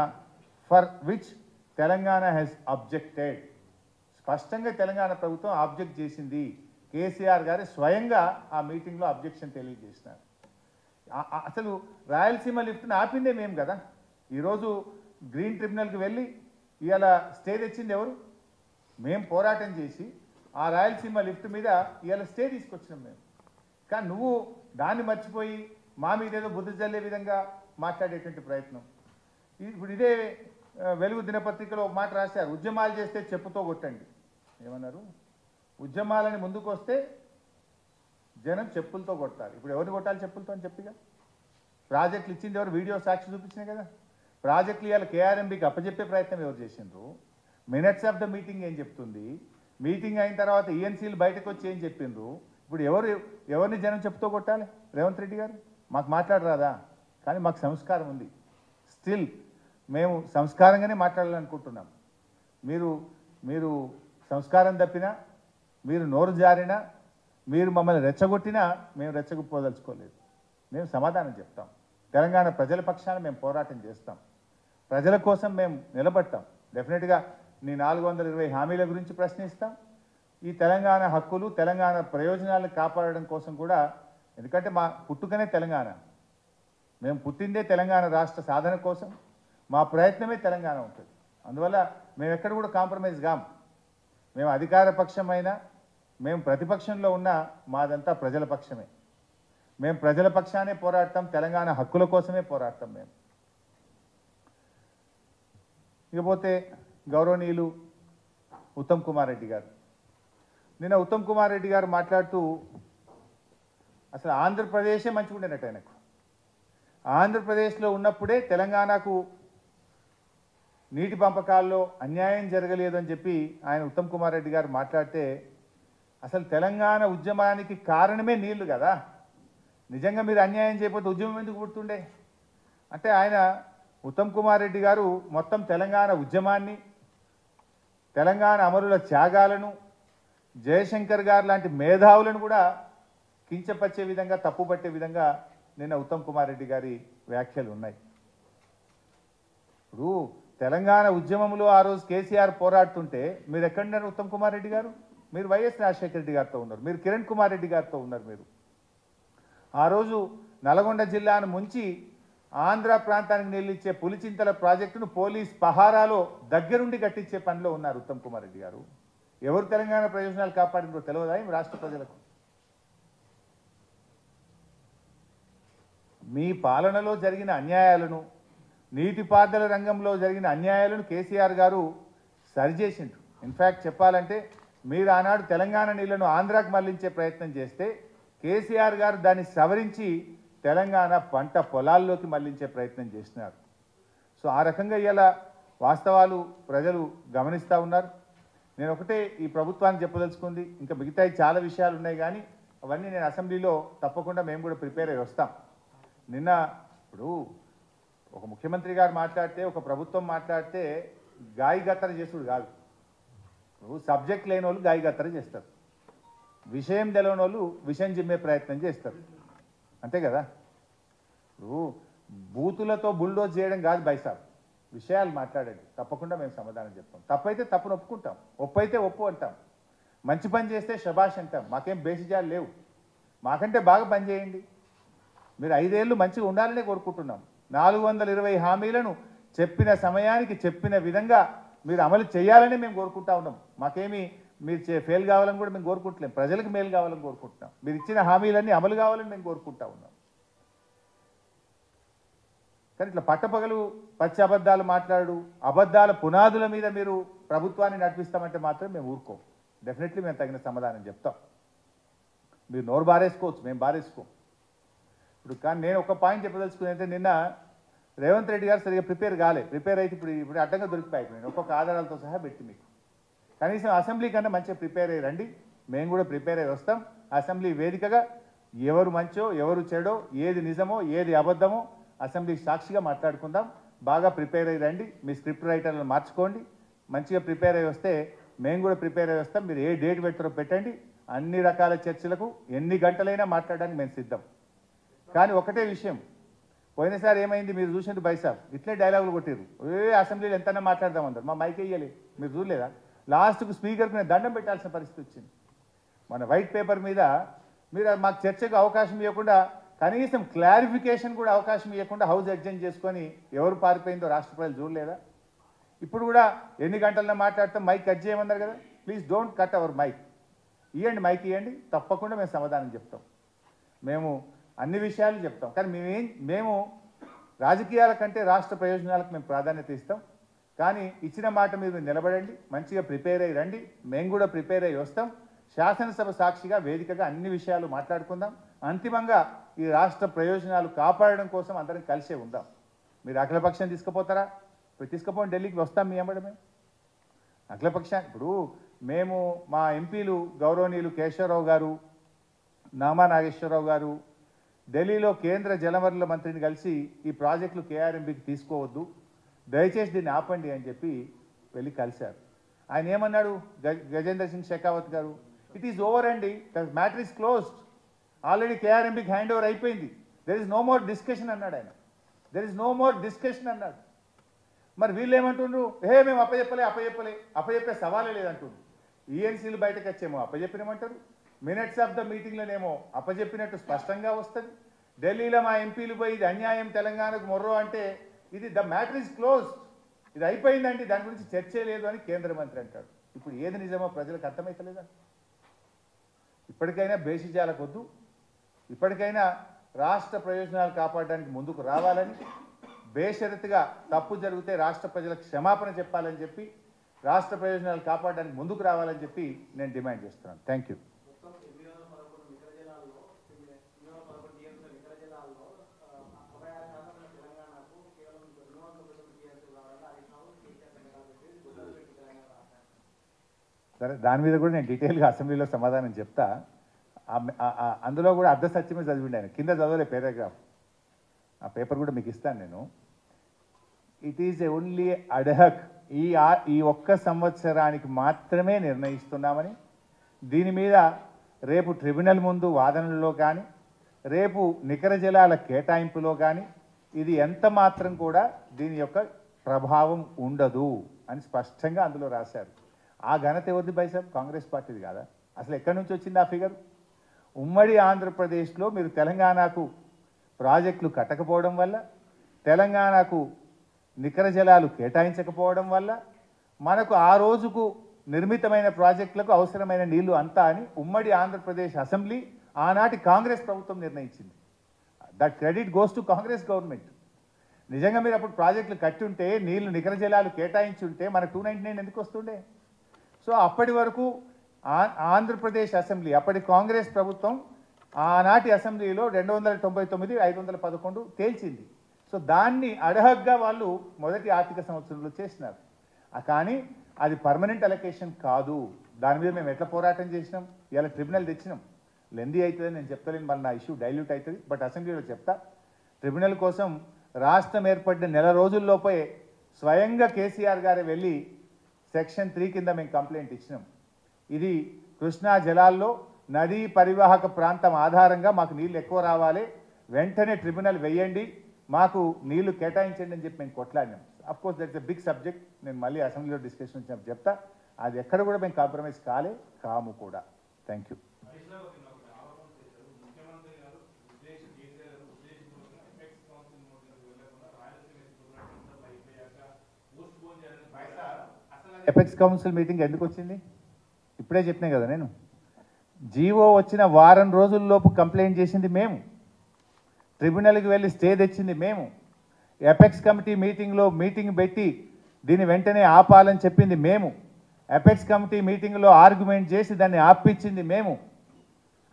for which Telangana has objected. స్పష్టంగా తెలంగాణ ప్రభుత్వం ఆబ్జెక్ట్ చేసింది. కేసీఆర్ గారు స్వయంగా ఆ మీటింగ్లో అబ్జెక్షన్ తెలియజేసినారు. అసలు రాయలసీమ లిఫ్ట్ని ఆపిందే మేము కదా. ఈరోజు గ్రీన్ ట్రిబ్యునల్కి వెళ్ళి ఇవాళ స్టే తెచ్చింది ఎవరు? మేము పోరాటం చేసి ఆ రాయలసీమ లిఫ్ట్ మీద ఇవాళ స్టే తీసుకొచ్చినాం మేము. కానీ నువ్వు దాన్ని మర్చిపోయి మా మీద ఏదో బుద్ధి జల్లే విధంగా మాట్లాడేటువంటి ప్రయత్నం. ఇప్పుడు ఇదే వెలుగు దినపత్రికలో ఒక మాట రాశారు, ఉద్యమాలు చేస్తే చెప్పుతో కొట్టండి. ఏమన్నారు? ఉద్యమాలని ముందుకు వస్తే జనం చెప్పులతో కొడతారు. ఇప్పుడు ఎవరిని కొట్టాలి చెప్పులతో అని చెప్పిగా? ప్రాజెక్టులు ఇచ్చింది ఎవరు? వీడియో సాక్షి చూపించినాయి కదా. ప్రాజెక్టులు ఇవాళ కేఆర్ఎంబీకి అప్పచెప్పే ప్రయత్నం ఎవరు చేసిండ్రు? మినిట్స్ ఆఫ్ ద మీటింగ్ ఏం చెప్తుంది? మీటింగ్ అయిన తర్వాత ఈఎన్సీలు బయటకు వచ్చి ఏం చెప్పిండ్రు? ఇప్పుడు ఎవరిని జనం చెప్తూ కొట్టాలి? రేవంత్ రెడ్డి గారు మాకు మాట్లాడరాదా? కానీ మాకు సంస్కారం ఉంది. స్టిల్ మేము సంస్కారంగానే మాట్లాడాలనుకుంటున్నాం. మీరు సంస్కారం తప్పినా, మీరు నోరు జారినా, మీరు మమ్మల్ని రెచ్చగొట్టినా మేము రెచ్చగొప్పదలుచుకోలేదు. మేము సమాధానం చెప్తాం. తెలంగాణ ప్రజల పక్షాన మేము పోరాటం చేస్తాం. ప్రజల కోసం మేము నిలబడతాం. డెఫినెట్గా నీ 420 హామీల గురించి ప్రశ్నిస్తాం. ఈ తెలంగాణ హక్కులు, తెలంగాణ ప్రయోజనాలను కాపాడడం కోసం కూడా, ఎందుకంటే మా పుట్టుకనే తెలంగాణ, మేము పుట్టిందే తెలంగాణ రాష్ట్ర సాధన కోసం, మా ప్రయత్నమే తెలంగాణ ఉంటుంది. అందువల్ల మేము ఎక్కడ కూడా కాంప్రమైజ్ కాం. మేము అధికార పక్షమైనా, మేము ప్రతిపక్షంలో ఉన్నా మాదంతా ప్రజల పక్షమే. మేము ప్రజల పక్షానే పోరాడతాం, తెలంగాణ హక్కుల కోసమే పోరాడతాం మేము. ఇకపోతే గౌరవనీయులు ఉత్తమ్ కుమార్ రెడ్డి గారు, నిన్న ఉత్తమ్ కుమార్ రెడ్డి గారు మాట్లాడుతూ అసలు ఆంధ్రప్రదేశే మంచిగా ఉండేనట్టు ఆయనకు. ఆంధ్రప్రదేశ్లో ఉన్నప్పుడే తెలంగాణకు నీటి పంపకాల్లో అన్యాయం జరగలేదు అని చెప్పి ఆయన ఉత్తమ్ కుమార్ రెడ్డి గారు మాట్లాడితే, అసలు తెలంగాణ ఉద్యమానికి కారణమే నీళ్లు కదా. నిజంగా మీరు అన్యాయం చేయకపోతే ఉద్యమం ఎందుకు పుడుతుండే? అంటే ఆయన ఉత్తమ్ కుమార్ రెడ్డి గారు మొత్తం తెలంగాణ ఉద్యమాన్ని, తెలంగాణ అమరుల త్యాగాలను, జయశంకర్ గారు లాంటి మేధావులను కూడా కించపరిచే విధంగా, తప్పుపట్టే విధంగా నిన్న ఉత్తమ్ కుమార్ రెడ్డి గారి వ్యాఖ్యలు ఉన్నాయి. ఇప్పుడు తెలంగాణ ఉద్యమంలో ఆ రోజు కేసీఆర్ పోరాడుతుంటే మీరు ఎక్కడున్నారు ఉత్తమ్ కుమార్ రెడ్డి గారు? మీరు వైఎస్ రాజశేఖర రెడ్డి గారితో ఉన్నారు, మీరు కిరణ్ కుమార్ రెడ్డి గారితో ఉన్నారు. మీరు ఆ రోజు నల్గొండ జిల్లాను ముంచి ఆంధ్ర ప్రాంతానికి నిలిచే పులిచింతల ప్రాజెక్టును పోలీస్ పహారాలో దగ్గరుండి కట్టించే పనిలో ఉన్నారు ఉత్తమ్ కుమార్ రెడ్డి గారు. ఎవరు తెలంగాణ ప్రయోజనాలు కాపాడినో తెలియదా ఈ రాష్ట్ర ప్రజలకు? మీ పాలనలో జరిగిన అన్యాయాలను, నీటిపారుదల రంగంలో జరిగిన అన్యాయాలను కేసీఆర్ గారు సరిచేసిండ్రు. ఇన్ఫ్యాక్ట్ చెప్పాలంటే మీరు ఆనాడు తెలంగాణ నీళ్లను ఆంధ్రాకు మళ్లించే ప్రయత్నం చేస్తే కేసీఆర్ గారు దాన్ని సవరించి తెలంగాణ పంట పొలాల్లోకి మళ్లించే ప్రయత్నం చేసినారు. సో ఆ రకంగా ఇలా వాస్తవాలు ప్రజలు గమనిస్తూ ఉన్నారు. నేను ఒకటే ఈ ప్రభుత్వాన్ని చెప్పదలుచుకుంది, ఇంకా మిగతా చాలా విషయాలు ఉన్నాయి కానీ అవన్నీ నేను అసెంబ్లీలో తప్పకుండా మేము కూడా ప్రిపేర్ అయ్యి వస్తాం. నిన్న ఇప్పుడు ఒక ముఖ్యమంత్రి గారు మాట్లాడితే, ఒక ప్రభుత్వం మాట్లాడితే గాయగత్తర చేసుడు కాదు. ఇప్పుడు సబ్జెక్ట్ లేని వాళ్ళు గాయగత్తర చేస్తారు, విషయం తెలియని వాళ్ళు విషయం జిమ్మే ప్రయత్నం చేస్తారు, అంతే కదా. ఇప్పుడు బూతులతో బుల్డోజ్ చేయడం కాదు బైసాబ్, విషయాలు మాట్లాడండి, తప్పకుండా మేము సమాధానం చెప్తాం. తప్పైతే తప్పును ఒప్పుకుంటాం, ఒప్పైతే ఒప్పు అంటాం, మంచి పని చేస్తే శబాష్ అంటాం. మాకేం బేసిజాలు లేవు, మాకంటే బాగా పని చేయండి. మీరు 5 ఏళ్ళు మంచిగా ఉండాలనే కోరుకుంటున్నాం. 420 హామీలను చెప్పిన సమయానికి చెప్పిన విధంగా మీరు అమలు చేయాలని మేము కోరుకుంటా ఉన్నాం. మాకేమి మీరు ఫెయిల్ కావాలని కూడా మేము కోరుకుంటలేం, ప్రజలకు మేలు కావాలని కోరుకుంటున్నాం. మీరు ఇచ్చిన హామీలన్నీ అమలు కావాలని మేము కోరుకుంటా ఉన్నాం. కానీ ఇట్లా పట్టపగలు పచ్చి అబద్ధాలు మాట్లాడు, అబద్ధాల పునాదుల మీద మీరు ప్రభుత్వాన్ని నడిపిస్తామంటే మాత్రం మేము ఊరుకోం. డెఫినెట్లీ మేము తగిన సమాధానం చెప్తాం. మీరు నోరు బారేసుకోవచ్చు, మేము బారేసుకోం. ఇప్పుడు కానీ నేను ఒక పాయింట్ చెప్పదలుచుకుని అంటే, నిన్న రేవంత్ రెడ్డి గారు సరిగ్గా ప్రిపేర్ అయితే ఇప్పుడు అడ్డంగా దొరికిపోయి నేను ఒక్కొక్క ఆధారాలతో సహా పెట్టి మీకు కనీసం అసెంబ్లీ కన్నా మంచిగా ప్రిపేర్ అయ్యి రండి. మేము కూడా ప్రిపేర్ అయ్యి వస్తాం. అసెంబ్లీ వేదికగా ఎవరు మంచో ఎవరు చెడో, ఏది నిజమో ఏది అబద్ధమో అసెంబ్లీ సాక్షిగా మాట్లాడుకుందాం. బాగా ప్రిపేర్ అయ్యి రండి, మీ స్క్రిప్ట్ రైటర్లను మార్చుకోండి. మంచిగా ప్రిపేర్ అయ్యి వస్తే మేము కూడా ప్రిపేర్ అయ్యి వస్తాం. మీరు ఏ డేట్ పెడతారో పెట్టండి. అన్ని రకాల చర్చలకు ఎన్ని గంటలైనా మాట్లాడడానికి మేము సిద్ధం. కానీ ఒకటే విషయం, పోయినసారి ఏమైంది మీరు చూసింది బైసాబ్, ఇట్లే డైలాగులు కొట్టారు. అసెంబ్లీలో ఎంతైనా మాట్లాడదాం అందరు, మా మైక్ వేయాలి, మీరు చూడలేదా? లాస్ట్కు స్పీకర్కి నేను దండం పెట్టాల్సిన పరిస్థితి వచ్చింది. మన వైట్ పేపర్ మీద మీరు మాకు చర్చకు అవకాశం ఇవ్వకుండా, కనీసం క్లారిఫికేషన్ కూడా అవకాశం ఇవ్వకుండా హౌస్ ఎగ్జైన్ చేసుకొని ఎవరు పారిపోయిందో రాష్ట్ర ప్రజలు చూడలేదా? ఇప్పుడు కూడా ఎన్ని గంటల్లో మాట్లాడతాం, మైక్ కట్ చేయమన్నారు కదా. Please don't cut our mic, ఇవ్వండి, మైక్ ఇవ్వండి, తప్పకుండా మేము సమాధానం చెప్తాం. మేము అన్ని విషయాలు చెప్తాం. కానీ మేము రాజకీయాల కంటే రాష్ట్ర ప్రయోజనాలకు మేము ప్రాధాన్యత ఇస్తాం. కానీ ఇచ్చిన మాట మీరు నిలబడండి, మంచిగా ప్రిపేర్ అయ్యి రండి, మేము కూడా ప్రిపేర్ అయ్యి వస్తాం. శాసనసభ సాక్షిగా వేదికగా అన్ని విషయాలు మాట్లాడుకుందాం. అంతిమంగా ఈ రాష్ట్ర ప్రయోజనాలు కాపాడడం కోసం అందరం కలిసే ఉందాం. మీరు అఖిలపక్షం తీసుకుపోతారా? ఇప్పుడు తీసుకుపోండి, ఢిల్లీకి వస్తాం మీ వెంబడి. మేము అఖిలపక్షాన్ని ఇప్పుడు మేము మా ఎంపీలు గౌరవనీయులు కేశవరావు గారు, నామా నాగేశ్వరరావు గారు ఢిల్లీలో కేంద్ర జలవనరుల మంత్రిని కలిసి ఈ ప్రాజెక్టులు కేఆర్ఎంబీకి తీసుకోవద్దు, దయచేసి దీన్ని ఆపండి అని చెప్పి వెళ్ళి కలిశారు. ఆయన ఏమన్నాడు Gajendra Singh Shekhawat garu? It is over అండి, the matter is closed, already కేఆర్ఎంబీకి హ్యాండ్ ఓవర్ అయిపోయింది, there is no more discussion అన్నాడు ఆయన. There is no more discussion అన్నాడు. మరి వీళ్ళు ఏమంటుండ్రు? మేము అప్పచెప్పే సవాలే లేదంటుండ్రు. ఈఎన్సీలు బయటకు వచ్చేమో అప్పచెప్పినమంటారు, మినిట్స్ ఆఫ్ ద మీటింగ్లోనేమో అప్పచెప్పినట్టు స్పష్టంగా వస్తుంది. ఢిల్లీలో మా ఎంపీలు పోయి ఇది అన్యాయం తెలంగాణకు మొర్రో అంటే ఇది ద మ్యాటర్ ఈజ్ క్లోజ్డ్, ఇది అయిపోయిందండి, దాని గురించి చర్చే లేదు అని కేంద్ర మంత్రి అంటాడు. ఇప్పుడు ఏది నిజమో ప్రజలకు అర్థమవుతలేదా? ఇప్పటికైనా బేసిజాలకొద్దు, ఇప్పటికైనా రాష్ట్ర ప్రయోజనాలు కాపాడడానికి ముందుకు రావాలని, బేషరతుగా తప్పు జరిగితే రాష్ట్ర ప్రజలకు క్షమాపణ చెప్పాలని చెప్పి, రాష్ట్ర ప్రయోజనాలు కాపాడడానికి ముందుకు రావాలని చెప్పి నేను డిమాండ్ చేస్తున్నాను. Thank you. సరే, దాని మీద కూడా నేను డీటెయిల్గా అసెంబ్లీలో సమాధానం చెప్తా. అందులో కూడా అర్ధ సత్యమే చదివిండి ఆయన, కింద చదవలే పారాగ్రాఫ్. ఆ పేపర్ కూడా మీకు ఇస్తాను నేను. ఇట్ ఈజ్ ఓన్లీ అడ్హక్, ఈ ఒక్క సంవత్సరానికి మాత్రమే నిర్ణయిస్తున్నామని, దీని మీద రేపు ట్రిబ్యునల్ ముందు వాదనలో కానీ, రేపు నికర జలాల కేటాయింపులో కానీ ఇది ఎంత మాత్రం కూడా దీని యొక్క ప్రభావం ఉండదు అని స్పష్టంగా అందులో రాశారు. ఆ ఘనత ఎవరిది బైసాబ్? కాంగ్రెస్ పార్టీది కాదా? అసలు ఎక్కడి నుంచి వచ్చింది ఆ ఫిగర్? ఉమ్మడి ఆంధ్రప్రదేశ్లో మీరు తెలంగాణకు ప్రాజెక్టులు కట్టకపోవడం వల్ల, తెలంగాణకు నికర జలాలు కేటాయించకపోవడం వల్ల మనకు ఆ రోజుకు నిర్మితమైన ప్రాజెక్టులకు అవసరమైన నీళ్లు అంతా అని ఉమ్మడి ఆంధ్రప్రదేశ్ అసెంబ్లీ ఆనాటి కాంగ్రెస్ ప్రభుత్వం నిర్ణయించింది. That credit goes to Congress government. నిజంగా మీరు అప్పుడు ప్రాజెక్టులు కట్టి ఉంటే, నీళ్లు నికర జలాలు కేటాయించి ఉంటే మనకు 299 ఎందుకు వస్తుండే? సో అప్పటి వరకు ఆంధ్రప్రదేశ్ అసెంబ్లీ, అప్పటి కాంగ్రెస్ ప్రభుత్వం ఆనాటి అసెంబ్లీలో 299, 511 తేల్చింది. సో దాన్ని అడహగ్గా వాళ్ళు మొదటి ఆర్థిక సంవత్సరంలో చేసినారు. కానీ అది పర్మనెంట్ అలొకేషన్ కాదు. దాని మీద మేము ఎట్లా పోరాటం చేసినాం, ఇలా ట్రిబ్యునల్ తెచ్చినాం. లెందీ అవుతుందని నేను చెప్తలేను, మళ్ళీ నా ఇష్యూ డైల్యూట్ అవుతుంది. బట్ అసెంబ్లీలో చెప్తా. ట్రిబ్యునల్ కోసం రాష్ట్రం ఏర్పడిన నెల రోజుల్లోపే స్వయంగా కేసీఆర్ గారే వెళ్ళి సెక్షన్ 3 కింద మేము కంప్లైంట్ ఇచ్చినాం. ఇది కృష్ణా జలాల్లో నదీ పరివాహక ప్రాంతం ఆధారంగా మాకు నీళ్ళు ఎక్కువ రావాలి, వెంటనే ట్రిబ్యునల్ వేయండి, మాకు నీళ్లు కేటాయించండి అని చెప్పి మేము కొట్లాడినాం. Of course that's a big subject. నేను మళ్ళీ అసెంబ్లీలో డిస్కషన్ వచ్చినప్పుడు చెప్తా. అది ఎక్కడ కూడా మేము కాంప్రమైజ్ కాము కూడా. Thank you. Apex council meeting ఎందుకు వచ్చింది? ఇప్పుడే చెప్పినా కదా నేను. జీవో వచ్చిన వారం రోజుల్లోపు కంప్లైంట్ చేసింది మేము, ట్రిబ్యునల్కి వెళ్ళి స్టే తెచ్చింది మేము, ఎపెక్స్ కమిటీ మీటింగ్ పెట్టి దీన్ని వెంటనే ఆపాలని చెప్పింది మేము, ఎపెక్స్ కమిటీ మీటింగ్లో ఆర్గ్యుమెంట్ చేసి దాన్ని ఆపించింది మేము.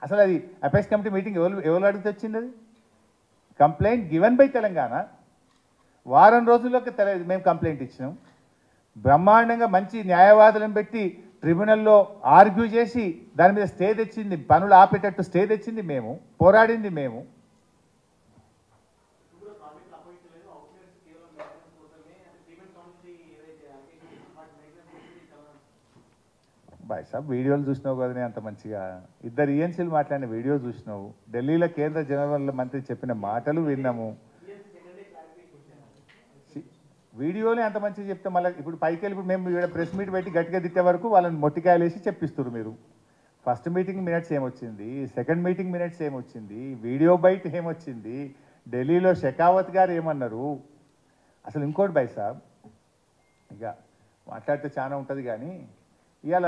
అసలు అది ఎపెక్స్ కమిటీ మీటింగ్ ఎవరు అడిగితే వచ్చింది? అది కంప్లైంట్ గివెన్ బై తెలంగాణ. వారం రోజుల్లోకి మేము కంప్లైంట్ ఇచ్చినాం. బ్రహ్మాండంగా మంచి న్యాయవాదులను పెట్టి ట్రిబ్యునల్లో ఆర్గ్యూ చేసి దాని మీద స్టే తెచ్చింది, పనులు ఆపేటట్టు స్టే తెచ్చింది మేము, పోరాడింది మేము. బాయ్ సాబ్ వీడియోలు చూసినావు కదా అంత మంచిగా, ఇద్దరు ఈఎన్సీలు మాట్లాడిన వీడియో చూసినావు, ఢిల్లీలో కేంద్ర జనరల్ మంత్రి చెప్పిన మాటలు విన్నాము. వీడియోనే అంత మంచిగా చెప్తే మళ్ళీ ఇప్పుడు పైకి వెళ్ళి ఇప్పుడు మేము ఇక్కడ ప్రెస్ మీట్ పెట్టి గట్టిగా తిట్టే వరకు వాళ్ళని మొట్టికాయలు వేసి చెప్పిస్తారు మీరు. ఫస్ట్ మీటింగ్ మినిట్స్ ఏమొచ్చింది, సెకండ్ మీటింగ్ మినిట్స్ ఏమొచ్చింది, వీడియో బయట ఏమొచ్చింది, ఢిల్లీలో షెకావత్ గారు ఏమన్నారు? అసలు ఇంకోటి బాయ్ సాబ్, ఇక మాట్లాడితే చాలా ఉంటుంది కానీ ఇవాళ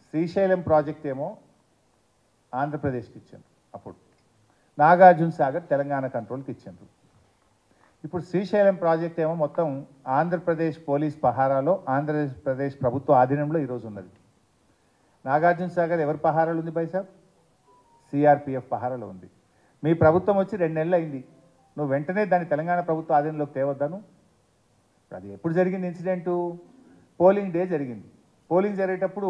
శ్రీశైలం ప్రాజెక్ట్ ఏమో ఆంధ్రప్రదేశ్కి ఇచ్చారు, అప్పుడు నాగార్జున సాగర్ తెలంగాణ కంట్రోల్కి ఇచ్చారు. ఇప్పుడు శ్రీశైలం ప్రాజెక్ట్ ఏమో మొత్తం ఆంధ్రప్రదేశ్ పోలీస్ పహారాలో, ఆంధ్రప్రదేశ్ ప్రభుత్వ ఆధీనంలో ఈరోజు ఉన్నది. నాగార్జున సాగర్ ఎవరి పహారాలు ఉంది బాయ్ సాబ్? సిఆర్పిఎఫ్ పహారాలో ఉంది. మీ ప్రభుత్వం వచ్చి 2 నెలలు అయింది, నువ్వు వెంటనే దాన్ని తెలంగాణ ప్రభుత్వ ఆధీనంలోకి తేవద్దాను. అది ఎప్పుడు జరిగింది ఇన్సిడెంటు? పోలింగ్ డే జరిగింది. పోలింగ్ జరిగేటప్పుడు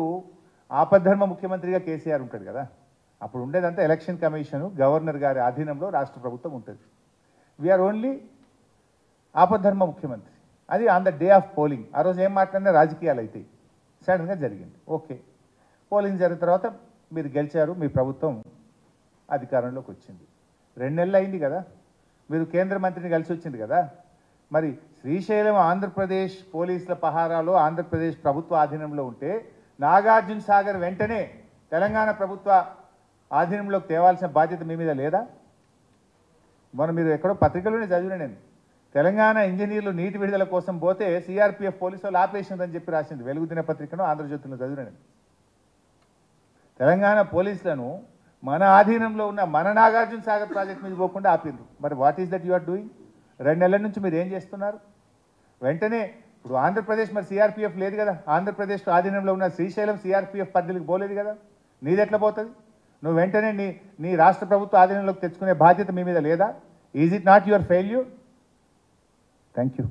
ఆపద్ధర్మ ముఖ్యమంత్రిగా కేసీఆర్ ఉంటాడు కదా, అప్పుడు ఉండేదంతా ఎలక్షన్ కమిషను గవర్నర్ గారి ఆధీనంలో రాష్ట్ర ప్రభుత్వం ఉంటుంది. వీఆర్ ఓన్లీ ఆపద్ధర్మ ముఖ్యమంత్రి. అది on the day of polling. ఆ రోజు ఏం మాట్లాడినా రాజకీయాలు అవుతాయి. సడన్గా జరిగింది. ఓకే, పోలింగ్ జరిగిన తర్వాత మీరు గెలిచారు, మీ ప్రభుత్వం అధికారంలోకి వచ్చింది. 2 నెలలు అయింది కదా, మీరు కేంద్ర మంత్రిని కలిసి వచ్చింది కదా. మరి శ్రీశైలం ఆంధ్రప్రదేశ్ పోలీసుల పహారాలో ఆంధ్రప్రదేశ్ ప్రభుత్వ ఆధీనంలో ఉంటే నాగార్జున సాగర్ వెంటనే తెలంగాణ ప్రభుత్వ ఆధీనంలోకి తేవాల్సిన బాధ్యత మీ మీద లేదా? మీరు ఎక్కడో పత్రికలోనే చదివిన నేను, తెలంగాణ ఇంజనీర్లు నీటి విడుదల కోసం పోతే సిఆర్పిఎఫ్ పోలీసు వాళ్ళు ఆపేసిందని చెప్పి రాసింది వెలుగు దినపత్రికను, ఆంధ్రజ్యోతిలో చదివిన నేను. తెలంగాణ పోలీసులను మన ఆధీనంలో ఉన్న మన నాగార్జున సాగర్ ప్రాజెక్ట్ మీద పోకుండా ఆపిండ్రు. మరి what is that you are doing? 2 నెలల నుంచి మీరు ఏం చేస్తున్నారు? వెంటనే ఇప్పుడు ఆంధ్రప్రదేశ్ మరి సిఆర్పిఎఫ్ లేదు కదా, ఆంధ్రప్రదేశ్ ఆధీనంలో ఉన్న శ్రీశైలం సిఆర్పిఎఫ్ పరిధికి పోలేదు కదా, నీది ఎట్లా పోతుంది? నువ్వు వెంటనే నీ రాష్ట్ర ప్రభుత్వ ఆధీనంలోకి తెచ్చుకునే బాధ్యత మీ మీద లేదా? Is it not your failure? Thank you.